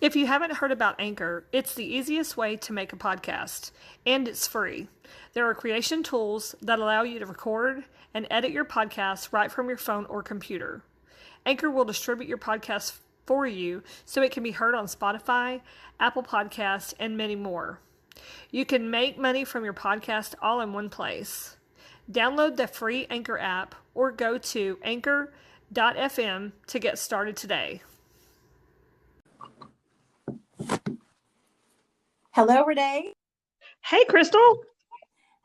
If you haven't heard about Anchor, it's the easiest way to make a podcast, and it's free. There are creation tools that allow you to record and edit your podcast right from your phone or computer. Anchor will distribute your podcast for you so it can be heard on Spotify, Apple Podcasts, and many more. You can make money from your podcast all in one place. Download the free Anchor app or go to anchor.fm to get started today. Hello, Renee. Hey, Crystal.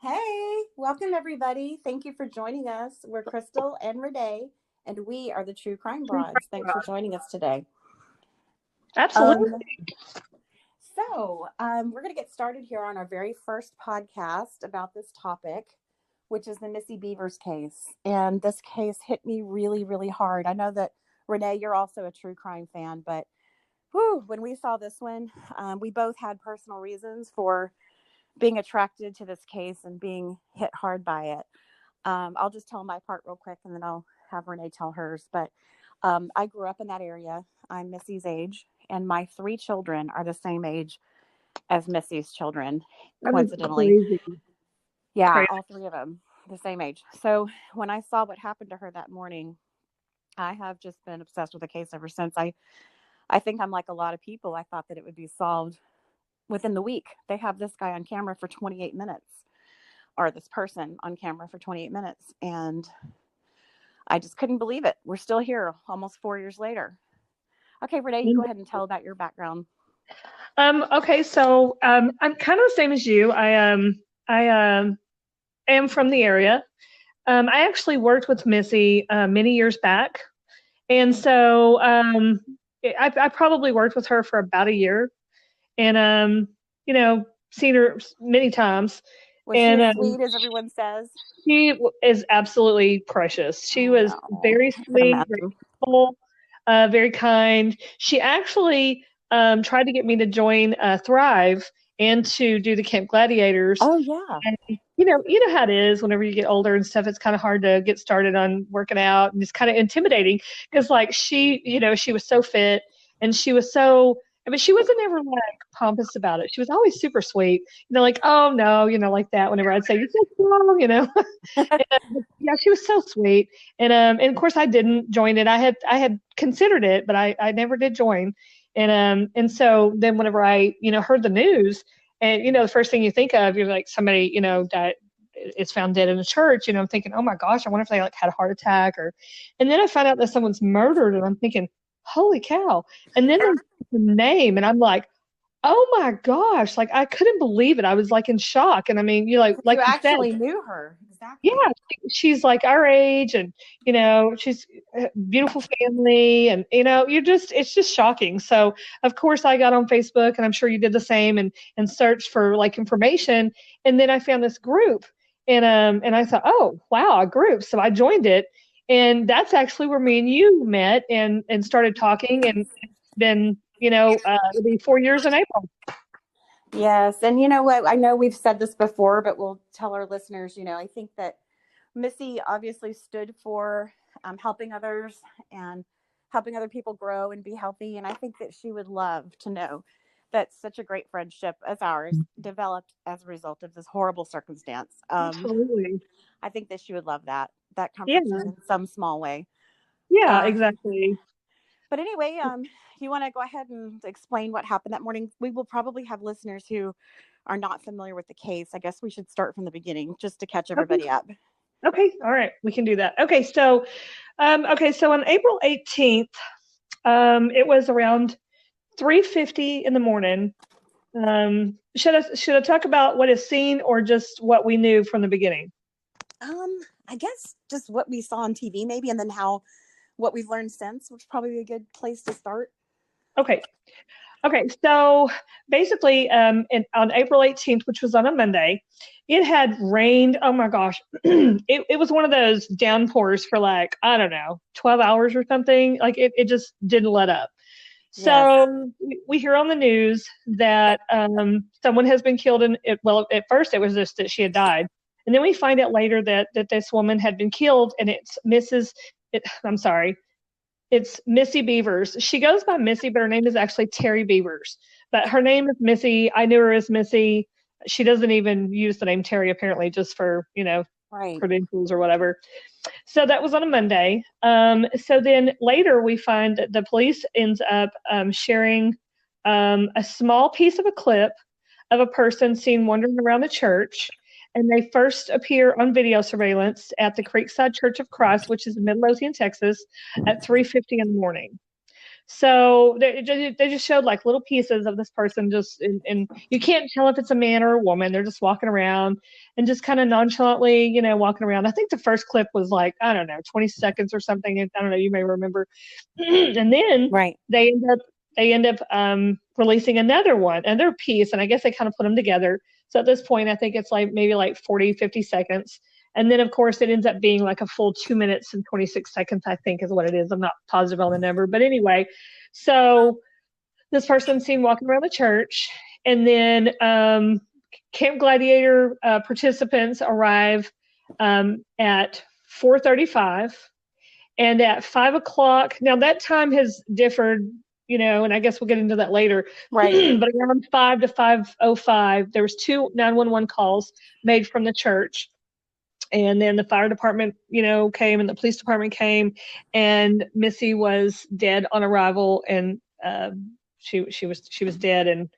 Hey, welcome everybody. Thank you for joining us. We're Crystal and Renee, and we are the True Crime Broads. Thanks for joining us today. Absolutely. We're going to get started here on our very first podcast about this topic, which is the Missy Bevers case. And this case hit me really, really hard. I know that, Renee, you're also a true crime fan, but when we saw this one, we both had personal reasons for being attracted to this case and being hit hard by it. I'll just tell my part real quick and then I'll have Renee tell hers. But I grew up in that area. I'm Missy's age, and my 3 children are the same age as Missy's children, coincidentally. Yeah, crazy. All 3 of them the same age. So when I saw what happened to her that morning, I have just been obsessed with the case ever since. I think I'm like a lot of people. I thought that it would be solved within the week. They have this guy on camera for 28 minutes, or this person on camera for 28 minutes. And I just couldn't believe it. We're still here almost 4 years later. Okay, Renee, you go ahead and tell about your background. Okay, so I'm kind of the same as you. I am from the area. I actually worked with Missy many years back. And so I probably worked with her for about a year, and seen her many times. Was she sweet, as everyone says? She is absolutely precious. She was very sweet, very cool, very kind. She actually tried to get me to join Thrive and to do the Camp Gladiators. Oh yeah. And, you know how it is whenever you get older and stuff. It's kind of hard to get started on working out, and it's kind of intimidating because, like, she was so fit, and she was so. I mean, she wasn't ever like pompous about it. She was always super sweet, like, oh no, like that. Whenever I'd say, you're so strong, And, yeah, she was so sweet. And of course I didn't join it. I had considered it, but I never did join. And so then whenever I, heard the news, and, the first thing you think of, you're like somebody, that is found dead in a church, I'm thinking, oh my gosh, I wonder if they like had a heart attack and then I found out that someone's murdered, and I'm thinking, holy cow. And then there's the name, and I'm like, oh my gosh, like I couldn't believe it. I was like in shock. And I mean, you actually knew her. Exactly. Yeah, she's like our age, and she's a beautiful family, and it's just shocking. So of course I got on Facebook, and I'm sure you did the same, and searched for like information, and then I found this group, and I thought, oh wow, a group. So I joined it, and that's actually where me and you met and started talking, and then it'll be 4 years in April. Yes. And you know what? I know we've said this before, but we'll tell our listeners, I think that Missy obviously stood for helping others and helping other people grow and be healthy. And I think that she would love to know that such a great friendship as ours developed as a result of this horrible circumstance. Absolutely. I think that she would love that comfort in some small way. Yeah, exactly. But anyway, you want to go ahead and explain what happened that morning? We will probably have listeners who are not familiar with the case. I guess we should start from the beginning just to catch everybody up. Okay. All right. We can do that. Okay. So on April 18th, it was around 3:50 in the morning. Should I talk about what is seen or just what we knew from the beginning? I guess just what we saw on TV maybe, and then what we've learned since, which is probably a good place to start. Okay. So basically, on April 18th, which was on a Monday, it had rained. Oh my gosh. It was one of those downpours for like, I don't know, 12 hours or something. Like it just didn't let up. So we hear on the news that someone has been killed at first it was just that she had died. And then we find out later that this woman had been killed, and it's It's Missy Bevers. She goes by Missy, but her name is actually Terri Bevers. But her name is Missy. I knew her as Missy. She doesn't even use the name Terri, apparently, just for, Right. credentials or whatever. So that was on a Monday. So then later we find that the police ends up sharing a small piece of a clip of a person seen wandering around the church. And they first appear on video surveillance at the Creekside Church of Christ, which is in Midlothian, Texas, at 3:50 in the morning. So they just showed like little pieces of this person just, and you can't tell if it's a man or a woman. They're just walking around and just kind of nonchalantly, walking around. I think the first clip was like, I don't know, 20 seconds or something. I don't know, you may remember. And then Right. they end up releasing another piece, and I guess they kind of put them together. So at this point, I think it's like maybe like 40, 50 seconds. And then, of course, it ends up being like a full 2 minutes and 26 seconds, I think is what it is. I'm not positive on the number. But anyway, so this person's seen walking around the church. And then Camp Gladiator participants arrive at 4:35. And at 5 o'clock, now that time has differed, and I guess we'll get into that later. Right. But around 5 to 5:05, there was 2 911 calls made from the church. And then the fire department, came, and the police department came, and Missy was dead on arrival, and she was dead. And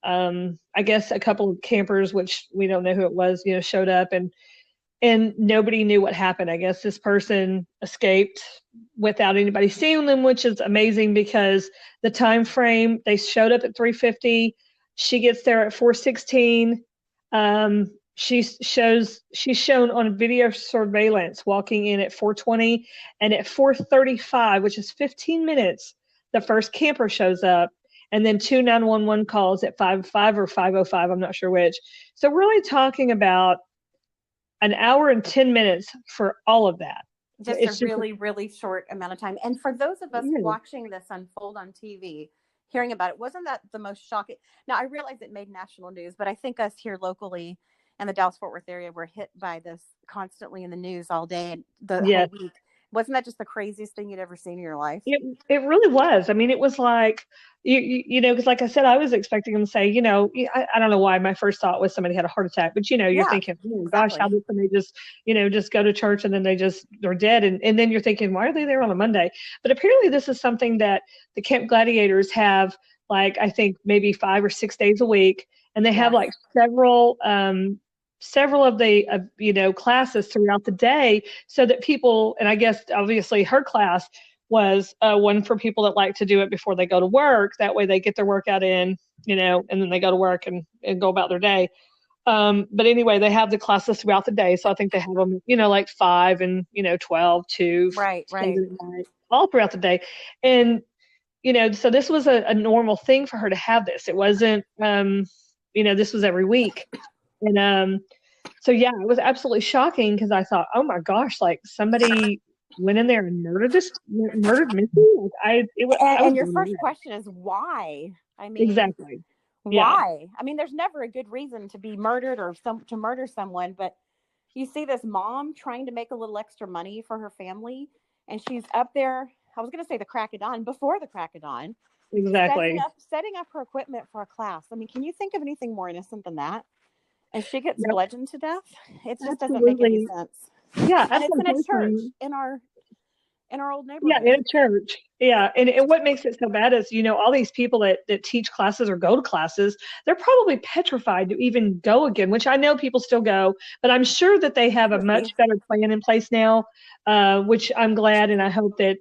I guess a couple of campers, which we don't know who it was, showed up, and nobody knew what happened. I guess this person escaped without anybody seeing them, which is amazing because the time frame, they showed up at 3:50. She gets there at 4:16. She's shown on video surveillance walking in at 4:20, and at 4:35, which is 15 minutes, the first camper shows up, and then 2 911 calls at 5:05 or 5:05, I'm not sure which. So we're really talking about an hour and 10 minutes for all of that. Just a really, really short amount of time. And for those of us watching this unfold on TV, hearing about it, wasn't that the most shocking? Now, I realize it made national news, but I think us here locally in the Dallas-Fort Worth area were hit by this constantly in the news all day and the whole week. Wasn't that just the craziest thing you'd ever seen in your life? It really was. I mean, it was like, because like I said, I was expecting them to say, I don't know why my first thought was somebody had a heart attack, but you're thinking, oh gosh, how did somebody just go to church and then they're dead? And then you're thinking, why are they there on a Monday? But apparently this is something that the Camp Gladiators have, like, I think maybe 5 or 6 days a week. And they have like several of the classes throughout the day, so that people, and I guess obviously her class was one for people that like to do it before they go to work. That way they get their workout in, and then they go to work and go about their day. But anyway, they have the classes throughout the day. So I think they have them, like 5 and 12, 2, right, all throughout the day. And so this was a normal thing for her to have this. It wasn't this was every week. And so yeah, it was absolutely shocking because I thought, oh my gosh, like somebody went in there and murdered Missy. And your first question is why? I mean, exactly. Why? Yeah. I mean, there's never a good reason to be murdered or to murder someone, but you see this mom trying to make a little extra money for her family, and she's up there. I was going to say before the crack of dawn. Exactly. Setting up her equipment for a class. I mean, can you think of anything more innocent than that? And she gets bludgeoned to death. It just doesn't make any sense. Yeah, and it's in a church in our old neighborhood. Yeah, in a church. Yeah, and what makes it so bad is, all these people that teach classes or go to classes, they're probably petrified to even go again, which I know people still go, but I'm sure that they have a much better plan in place now, which I'm glad, and I hope that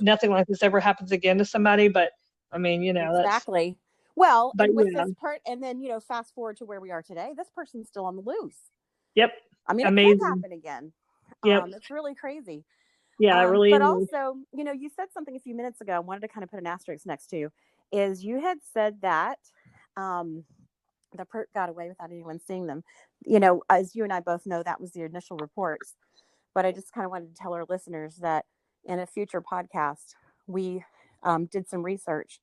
nothing like this ever happens again to somebody. But I mean, exactly. Well, but, and with this part, and then, fast forward to where we are today, this person's still on the loose. Yep. I mean, it could happen again. Yep. It's really crazy. Yeah, it really but is. Also, you said something a few minutes ago I wanted to kind of put an asterisk next to, is you had said that the perp got away without anyone seeing them. As you and I both know, that was the initial reports. But I just kind of wanted to tell our listeners that in a future podcast, we did some research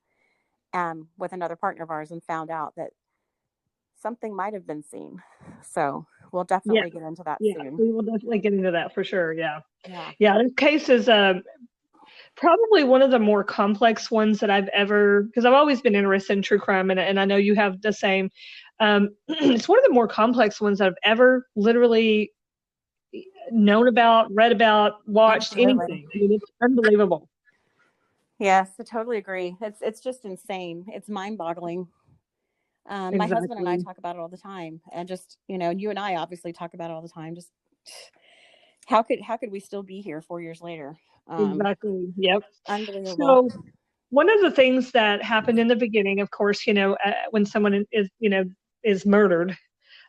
with another partner of ours and found out that something might have been seen. So we'll definitely get into that soon. We will definitely get into that for sure. Yeah. This case is probably one of the more complex ones that I've ever, because I've always been interested in true crime, and I know you have the same. It's one of the more complex ones I've ever literally known about, read about, watched, Absolutely. anything. I mean, it's unbelievable. Yes, I totally agree. It's just insane. It's mind-boggling. My husband and I Exactly. talk about it all the time, and just, you and I obviously talk about it all the time. Just how could we still be here 4 years later? Exactly. Yep. Unbelievable. So one of the things that happened in the beginning, of course, when someone is murdered,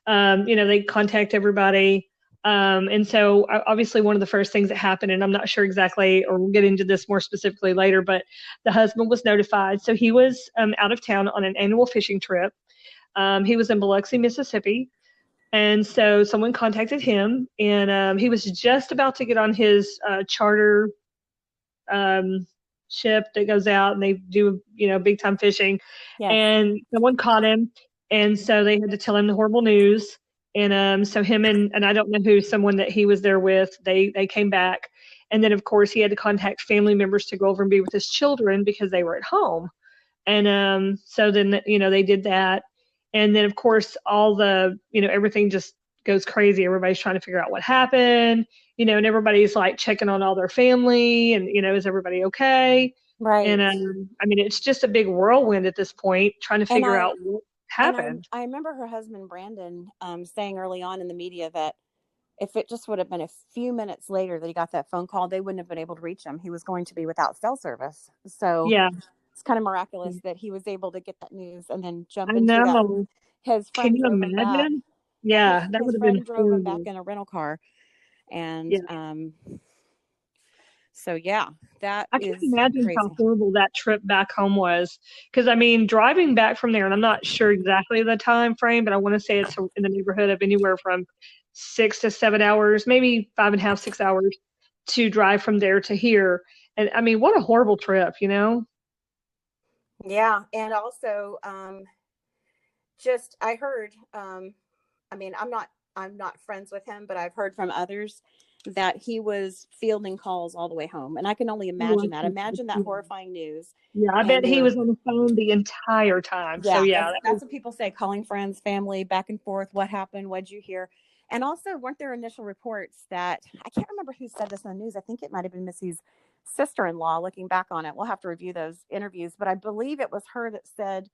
they contact everybody. And so obviously one of the first things that happened, and I'm not sure exactly, or we'll get into this more specifically later, but the husband was notified. So he was out of town on an annual fishing trip. He was in Biloxi, Mississippi. And so someone contacted him, and he was just about to get on his charter um, ship that goes out and they do, big time fishing. Yes. And someone caught him. And so they had to tell him the horrible news. And so him and I don't know who, someone that he was there with, they came back. And then, of course, he had to contact family members to go over and be with his children because they were at home. And so then, they did that. And then, of course, all the, everything just goes crazy. Everybody's trying to figure out what happened, and everybody's like checking on all their family and, is everybody okay? Right. And I mean, it's just a big whirlwind at this point, trying to And figure out what happened. I remember her husband, Brandon, saying early on in the media that if it just would have been a few minutes later that he got that phone call, they wouldn't have been able to reach him. He was going to be without cell service. So Yeah, it's kind of miraculous that he was able to get that news and then jump I into that. know. His Can friend you drove him back. imagine? Yeah, Yeah, that his would have been friend drove him back horrible. in a rental car. And Yeah. so, yeah, that I can't is imagine how crazy. horrible that trip back home was. Because I mean, driving back from there, and I'm not sure exactly the time frame, but I want to say it's in the neighborhood of anywhere from 6 to 7 hours, maybe 5.5, 6 hours to drive from there to here. And I mean, what a horrible trip, Yeah. And also, just, I heard, I mean, I'm not friends with him, but I've heard from others that he was fielding calls all the way home. And I can only imagine that. Imagine that horrifying news. Yeah, I And bet he was on the phone the entire time. So yeah, yeah, that's what people say, calling friends, family, back and forth. What happened? What'd you hear? And also, weren't there initial reports that, I can't remember who said this in the news. I think it might have been Missy's sister-in-law. Looking back on it, we'll have to review those interviews, but I believe it was her that said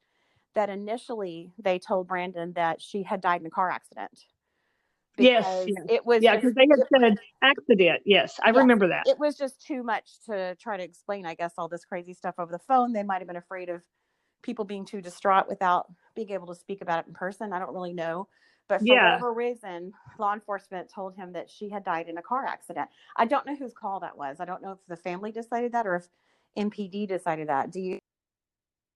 that initially they told Brandon that she had died in a car accident yes, because yes. it was Yeah, just, because they had said accident. Yes, I yes, remember that. it was just too much to try to explain, I guess, all this crazy stuff over the phone. They might have been afraid of people being too distraught without being able to speak about it in person. I don't really know. But for Yeah. whatever reason, law enforcement told him that she had died in a car accident. I don't know whose call that was. I don't know if the family decided that or if MPD decided that. Do you?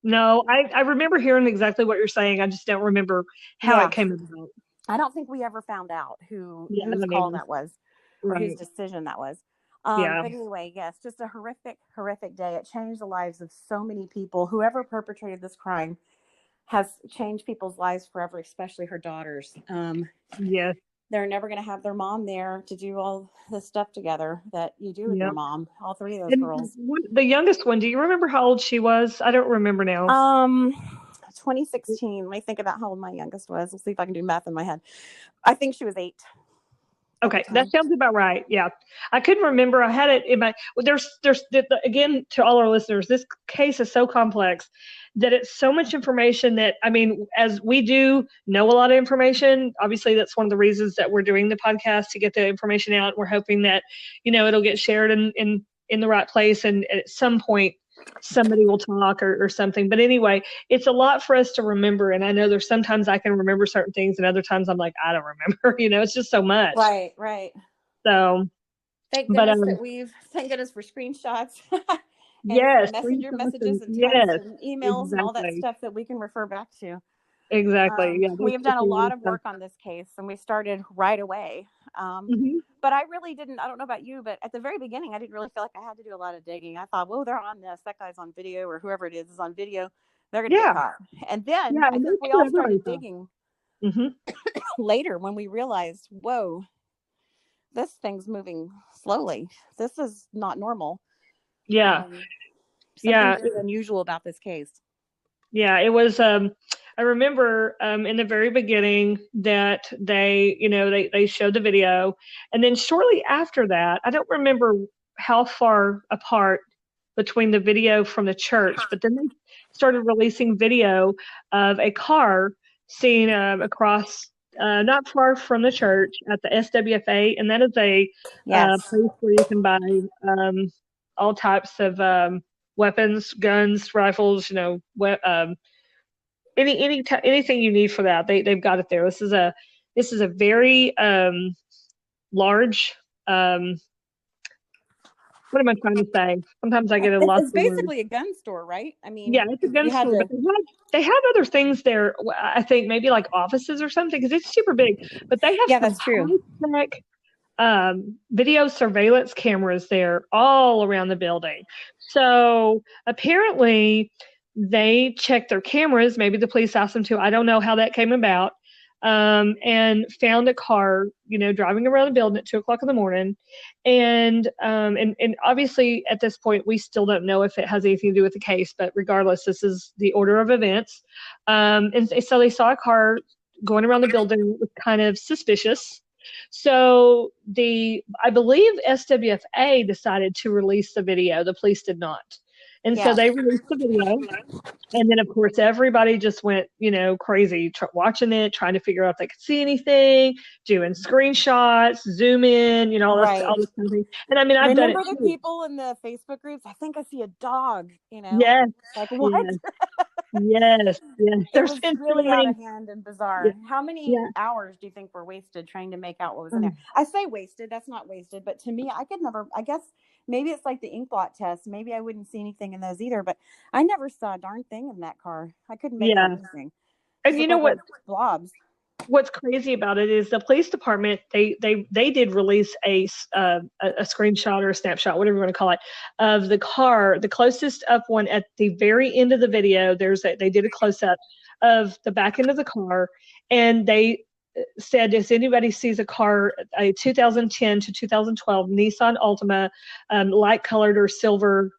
No, I remember hearing exactly what you're saying. I just don't remember how Yeah. it came about. I don't think we ever found out Yeah, I whose don't call even. that was or whose Right. decision that was. Yeah. But anyway, yes, just a horrific day. It changed the lives of so many people. Whoever perpetrated this crime has changed people's lives forever, especially her daughters. Yes. They're never going to have their mom there to do all the stuff together that you do with your Yep. mom. All three of those And girls. the youngest one, do you remember how old she was? I don't remember now. 2016. Let me think about how old my youngest was. Let's see if I can do math in my head. I think she was 8 at the Okay, that time. sounds about right. Yeah, I couldn't remember. I had it in my. Well, there's again, to all our listeners, this case is so complex that it's so much information that, I mean, as we do know a lot of information, obviously that's one of the reasons that we're doing the podcast, to get the information out. We're hoping that, it'll get shared in the right place, and at some point somebody will talk or something. But anyway, it's a lot for us to remember. And I know there's sometimes I can remember certain things and other times I'm like, I don't remember, it's just so much. Right. So, Thank but, goodness thank goodness for screenshots and for yes, messenger screenshots messages and texts yes, and emails and all that exactly. stuff that we can refer back to. Exactly. Yeah. We have There's done a a lot lot of of stuff. work on this case and we started right away. Hmm. But I really didn't, I don't know about you, but at the very beginning, I didn't really feel like I had to do a lot of digging. I thought, well, they're on this, that guy's on video, or whoever it is on video. They're going to get Yeah. caught. And then Yeah. I And think that's we what all everybody started thought. digging Hmm. later when we realized, whoa, this thing's moving slowly. This is not normal. Yeah. Something Yeah. very unusual about this case. Yeah, it was. I remember in the very beginning that they showed the video, and then shortly after that, I don't remember how far apart between the video from the church, but then they started releasing video of a car seen across not far from the church at the SWFA, and that is a Yes. place where you can buy all types of weapons, guns, rifles, anything you need for that. They've got it there. This is a very large. What am I trying to say? Sometimes I get a lost It's for words. basically a gun store, right? I mean, Yeah, it's a gun you had store, to. but they have other things there. I think maybe like offices or something because it's super big. But they have Yeah, some that's true. high tech video surveillance cameras there all around the building. So apparently they checked their cameras. Maybe the police asked them to. I don't know how that came about. And found a car, driving around the building at 2:00 in the morning. And obviously at this point, we still don't know if it has anything to do with the case, but regardless, this is the order of events. And so they saw a car going around the building that was kind of suspicious. So I believe SWFA decided to release the video. The police did not. And so they released the video. And then, of course, everybody just went, crazy watching it, trying to figure out if they could see anything, doing screenshots, zoom in, all this kind of thing. And I mean, I've done it Remember the too. people in the Facebook groups? I think I see a dog, Yes. Like, what? Yes. It was really out of hand and bizarre. Yeah. How many hours do you think were wasted trying to make out what was in there? I say wasted, that's not wasted, but to me, I could never, I guess maybe it's like the ink blot test. Maybe I wouldn't see anything in those either, but I never saw a darn thing in that car. I couldn't make out anything. And you know what? Blobs. What's crazy about it is the police department, they did release a screenshot or a snapshot, whatever you want to call it, of the car. The closest up one at the very end of the video, they did a close up of the back end of the car, and they said if anybody sees a car, a 2010 to 2012 Nissan Altima, light colored or silver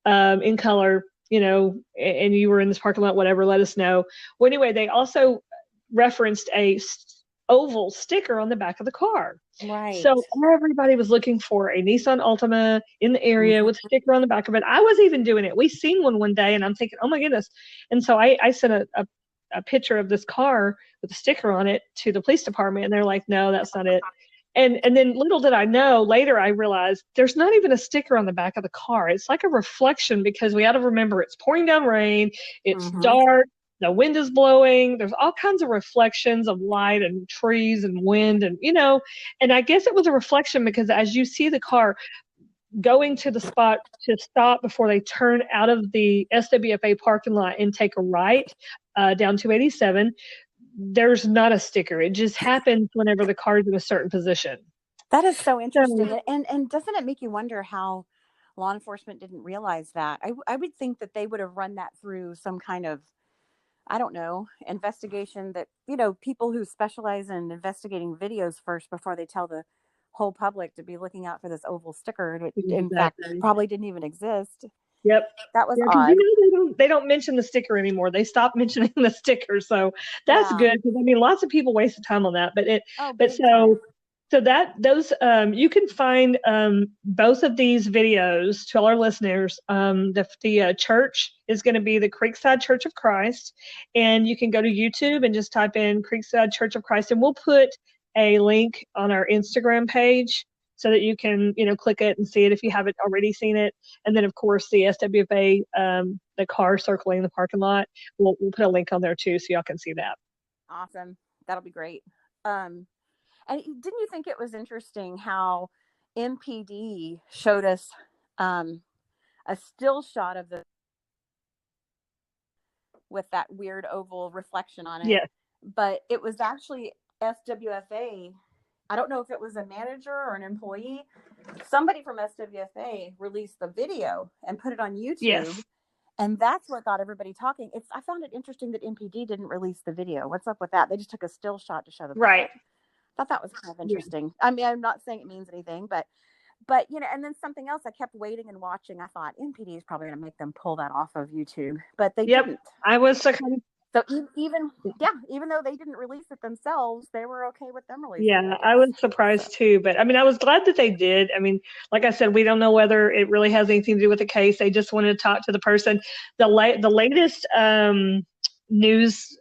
in color, and you were in this parking lot, whatever, let us know. Well, anyway, they also referenced a oval sticker on the back of the car. Right. So everybody was looking for a Nissan Altima in the area with a sticker on the back of it. I was even doing it. We seen one day, and I'm thinking, oh my goodness. And so I sent a picture of this car with a sticker on it to the police department, and they're like, no, that's not it. And then little did I know, later I realized there's not even a sticker on the back of the car. It's like a reflection, because we got to remember it's pouring down rain, it's dark, the wind is blowing, there's all kinds of reflections of light and trees and wind, and and I guess it was a reflection because as you see the car going to the spot to stop before they turn out of the SWFA parking lot and take a right down 287, there's not a sticker. It just happens whenever the car's in a certain position. That is so interesting. And doesn't it make you wonder how law enforcement didn't realize that? I would think that they would have run that through some kind of, I don't know, investigation that, people who specialize in investigating videos first before they tell the whole public to be looking out for this oval sticker. In fact, probably didn't even exist. Yep. That was odd. They don't mention the sticker anymore. They stopped mentioning the sticker. So that's good. Because I mean, lots of people wasted time on that, so those you can find both of these videos to all our listeners. The church is going to be the Creekside Church of Christ, and you can go to YouTube and just type in Creekside Church of Christ, and we'll put a link on our Instagram page so that you can click it and see it if you haven't already seen it. And then of course the SWFA, the car circling the parking lot, we'll put a link on there too, so y'all can see that. Awesome, that'll be great. And didn't you think it was interesting how MPD showed us a still shot of the with that weird oval reflection on it? Yes. But it was actually SWFA. I don't know if it was a manager or an employee. Somebody from SWFA released the video and put it on YouTube. Yes. And that's what got everybody talking. I found it interesting that MPD didn't release the video. What's up with that? They just took a still shot to show the public. Right. I thought that was kind of interesting. Yeah. I mean, I'm not saying it means anything, but But, and then something else, I kept waiting and watching. I thought MPD is probably going to make them pull that off of YouTube, but they Yep. didn't. I was so kind of. So even though they didn't release it themselves, they were okay with them releasing it. Yeah, I was surprised too, but I mean, I was glad that they did. I mean, like I said, we don't know whether it really has anything to do with the case. They just wanted to talk to the person. The latest news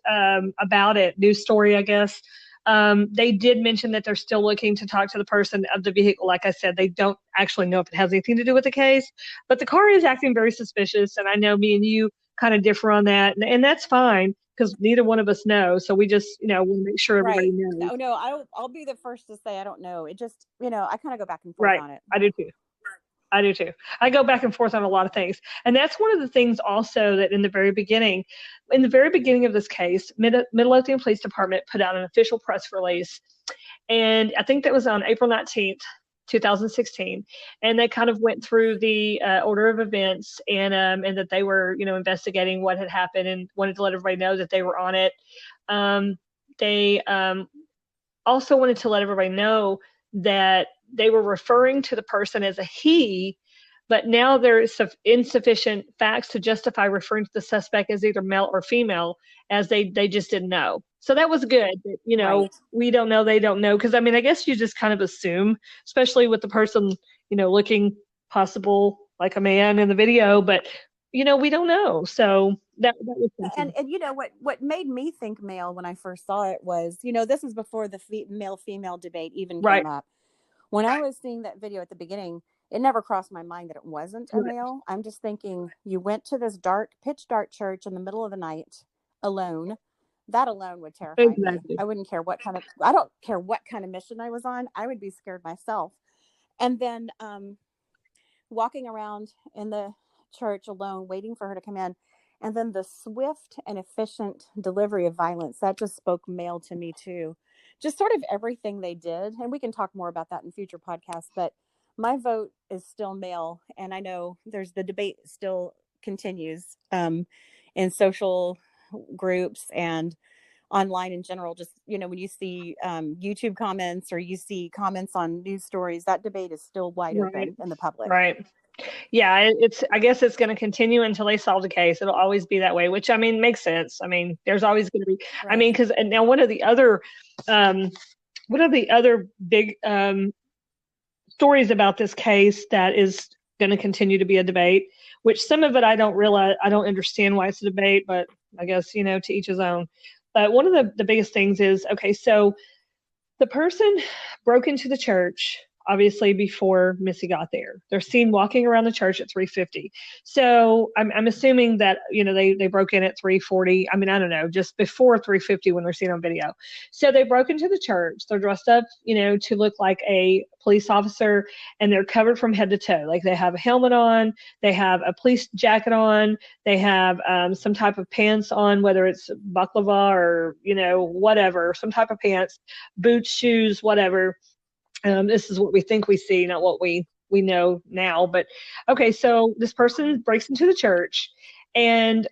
about it, news story, I guess, they did mention that they're still looking to talk to the person of the vehicle. Like I said, they don't actually know if it has anything to do with the case, but the car is acting very suspicious, and I know me and you kind of differ on that, and that's fine because neither one of us know. So we just, want to make sure everybody knows. No, I'll be the first to say I don't know. It just, I kind of go back and forth on it. I do too. I go back and forth on a lot of things. And that's one of the things also that in the very beginning of this case, Midlothian Police Department put out an official press release. And I think that was on April 19th, 2016. And they kind of went through the order of events and that they were, investigating what had happened and wanted to let everybody know that they were on it. They also wanted to let everybody know that they were referring to the person as a he, but now there is insufficient facts to justify referring to the suspect as either male or female, as they just didn't know. So that was good. Right. We don't know, they don't know. Because, I mean, I guess you just kind of assume, especially with the person, looking possible like a man in the video, but, we don't know. So that was something. And what made me think male when I first saw it was, this is before the male-female debate even came up. When I was seeing that video at the beginning, it never crossed my mind that it wasn't a male. I'm just thinking, you went to this pitch dark church in the middle of the night alone. That alone would terrify me. I don't care what kind of mission I was on. I would be scared myself. And then walking around in the church alone, waiting for her to come in. And then the swift and efficient delivery of violence, that just spoke male to me too. Just sort of everything they did. And we can talk more about that in future podcasts, but my vote is still male. And I know the debate still continues in social groups and online in general. Just, when you see YouTube comments or you see comments on news stories, that debate is still wide open in the public. Right. Yeah, I guess it's going to continue until they solve the case. It'll always be that way, which, I mean, makes sense. I mean, there's always going to be, I mean, because now one of the other big stories about this case that is going to continue to be a debate, which some of it I don't understand why it's a debate, but I guess, to each his own. But one of the biggest things is, okay, so the person broke into the church obviously before Missy got there. They're seen walking around the church at 3:50. So I'm assuming that, they broke in at 3:40. I mean, I don't know, just before 3:50 when they're seen on video. So they broke into the church. They're dressed up, to look like a police officer, and they're covered from head to toe. Like they have a helmet on, they have a police jacket on, they have some type of pants on, whether it's baklava or, whatever, some type of pants, boots, shoes, whatever. This is what we think we see, not what we know now. But okay, so this person breaks into the church, and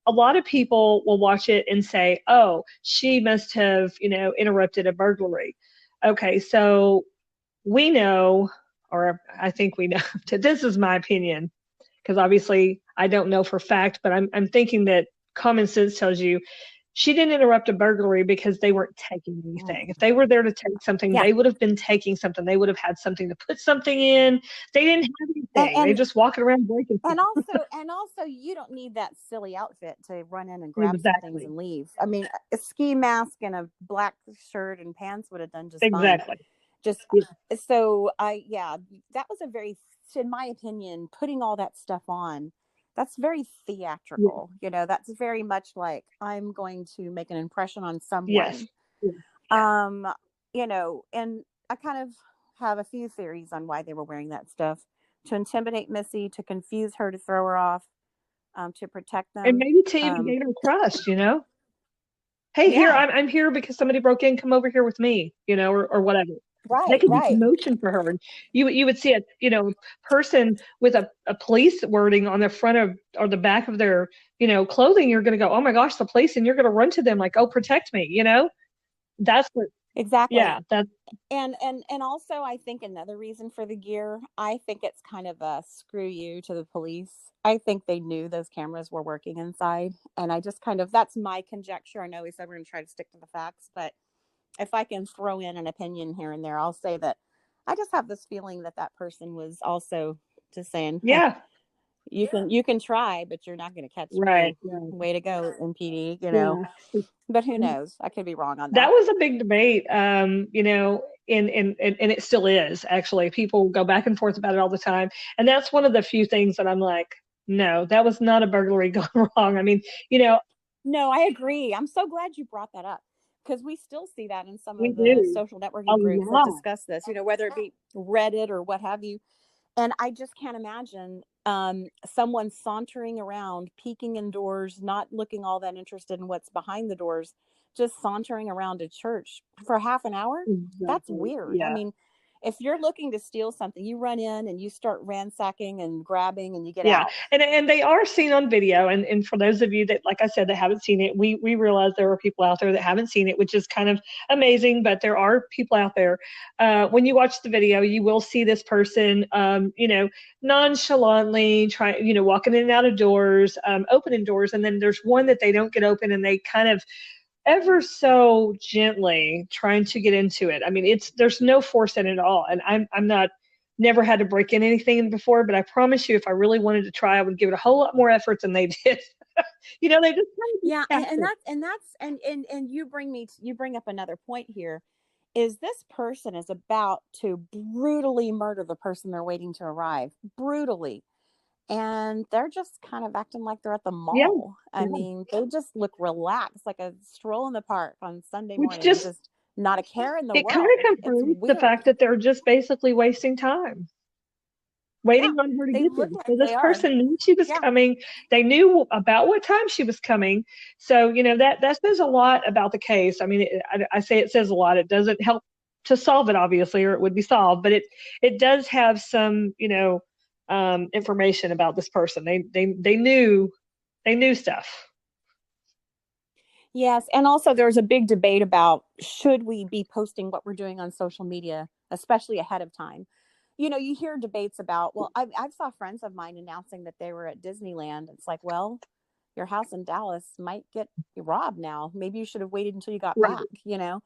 a lot of people will watch it and say, oh, she must have, interrupted a burglary. Okay, so we know, or I think we know, this is my opinion, because obviously I don't know for fact, but I'm thinking that common sense tells you she didn't interrupt a burglary because they weren't taking anything. If they were there to take something, they would have been taking something. They would have had something to put something in. They didn't have anything. They're just walking around breaking stuff. And also, you don't need that silly outfit to run in and grab some things and leave. I mean, a ski mask and a black shirt and pants would have done just fine. So that was in my opinion, putting all that stuff on, that's very theatrical. That's very much like, I'm going to make an impression on someone. Yes. And I kind of have a few theories on why they were wearing that stuff: to intimidate Missy, to confuse her, to throw her off, to protect them, and maybe to even gain her trust. Hey, here I'm here because somebody broke in. Come over here with me, or whatever. That could be promotion for her. You would see a person with a police wording on the front of or the back of their clothing. You're going to go, oh my gosh, the police, and you're going to run to them like, oh, protect me. That's what Exactly. Yeah, that's And also, I think another reason for the gear, I think it's kind of a screw you to the police. I think they knew those cameras were working inside, and I just kind of, that's my conjecture. I know we said we're going to try to stick to the facts, but if I can throw in an opinion here and there, I'll say that I just have this feeling that that person was also just saying, huh, yeah, you can try, but you're not going to catch right, me. right. Way to go, MPD, you know. Yeah. But who knows? I could be wrong on That that. was a big debate, and it still is actually. People go back and forth about it all the time, and that's one of the few things that I'm like, no, that was not a burglary gone wrong. I mean, No, I agree. I'm so glad you brought that up because we still see that in some we of the do social a networking groups that lot. discuss this, you know, whether it be Reddit or what have you. And I just can't imagine someone sauntering around, peeking indoors, not looking all that interested in what's behind the doors, just sauntering around a church for half an hour. That's Exactly. weird. I Yeah. mean, if you're looking to steal something, you run in and you start ransacking and grabbing and you get Yeah, out. and they are seen on video, and for those of you that, like I said, that haven't seen it, we realize there are people out there that haven't seen it, which is kind of amazing. But there are people out there. When you watch the video, you will see this person, nonchalantly walking in and out of doors, opening doors, and then there's one that they don't get open, and they kind of ever so gently trying to get into it. I mean, there's no force in it at all, and I'm not never had to break in anything before, but I promise you, if I really wanted to try, I would give it a whole lot more effort than they did. They just kind of Yeah, detach it. and you bring up another point here, is this person is about to brutally murder the person they're waiting to arrive, brutally. And they're just kind of acting like they're at the Yeah, mall. I yeah. mean, they just look relaxed, like a stroll in the park on Sunday Which morning, just just not a care in the it kind world. of It's confirms the fact weird. that they're just basically wasting time, Yeah, waiting on her to they get there. look like So this they are. person knew she was Yeah. coming. They knew about what time she was coming. So that says a lot about the case. I mean, I say it says a lot. It doesn't help to solve it, obviously, or it would be solved. But it does have some information about this person. They knew stuff. Yes, and also there's a big debate about should we be posting what we're doing on social media, especially ahead of time. You know, you hear debates about, well, I've saw friends of mine announcing that they were at Disneyland. It's like, well, your house in Dallas might get robbed now. Maybe you should have waited until you got Right. back, you know?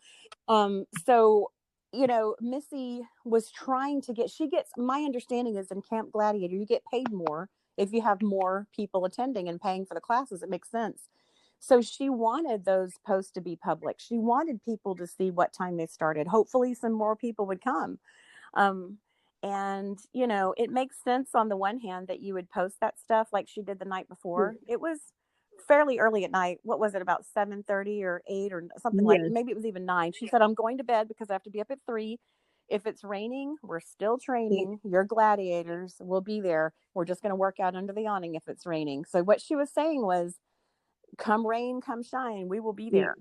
So, you know, Missy was trying to get, she gets, my understanding is in Camp Gladiator, you get paid more if you have more people attending and paying for the classes. It makes sense. So she wanted those posts to be public. She wanted people to see what time they started. Hopefully some more people would come. Um, and you know, it makes sense on the one hand that you would post that stuff like she did the night before. It was fairly early at night. What was it, about 7:30 or 8 or something, like Yes. maybe it was even 9. She said, I'm going to bed because I have to be up at 3. If it's raining, we're still training. Your gladiators will be there. We're just going to work out under the awning if it's raining. So what she was saying was, come rain, come shine, we will be Yeah. there.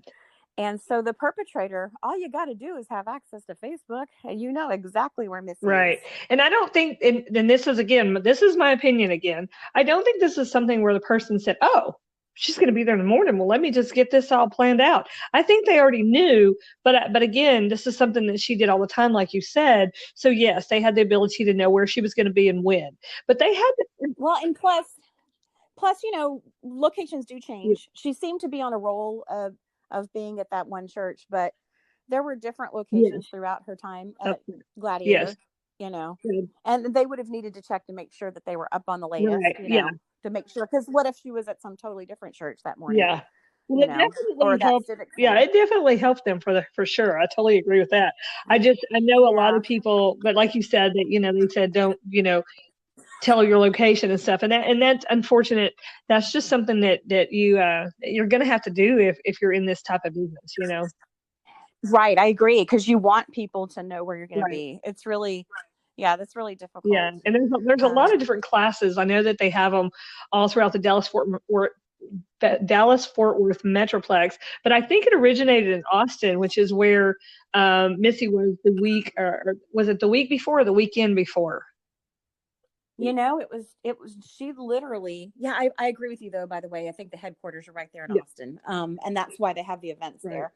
And so the perpetrator, all you got to do is have access to Facebook and you know exactly where Missy is. Right. And I don't think, and this is my opinion again. I don't think this is something where the person said, oh, she's going to be there in the morning. Well, let me just get this all planned out. I think they already knew, but again, this is something that she did all the time, like you said. So yes, they had the ability to know where she was going to be and when, but they had to. Well, and plus, you know, locations do change. She seemed to be on a roll of being at that one church, but there were different locations Yes. throughout her time at Okay. Yes. Gladiator, you know, Good. and they would have needed to check to make sure that they were up on the latest, Right. you Yeah. know, to make sure. Because what if she was at some totally different church that morning, Yeah. Well, you it know, or definitely that helped. civic Yeah, center? it definitely helped them for sure. I totally agree with that. I know a lot Yeah. of people, but like you said, that they said don't tell your location and stuff, and that's unfortunate. That's just something that you're gonna have to do if you're in this type of business. Right. I agree. Because you want people to know where you're going to Right. be. It's really, yeah, that's really Yeah, difficult. and there's a lot of different classes. I know that they have them all throughout the Dallas Fort Worth Metroplex, but I think it originated in Austin, which is where Missy was the week, or was it the week before or the weekend before? You know, she literally, yeah, I agree with you though, by the way. I think the headquarters are right there in Yeah, Austin. And that's why they have the events right. there.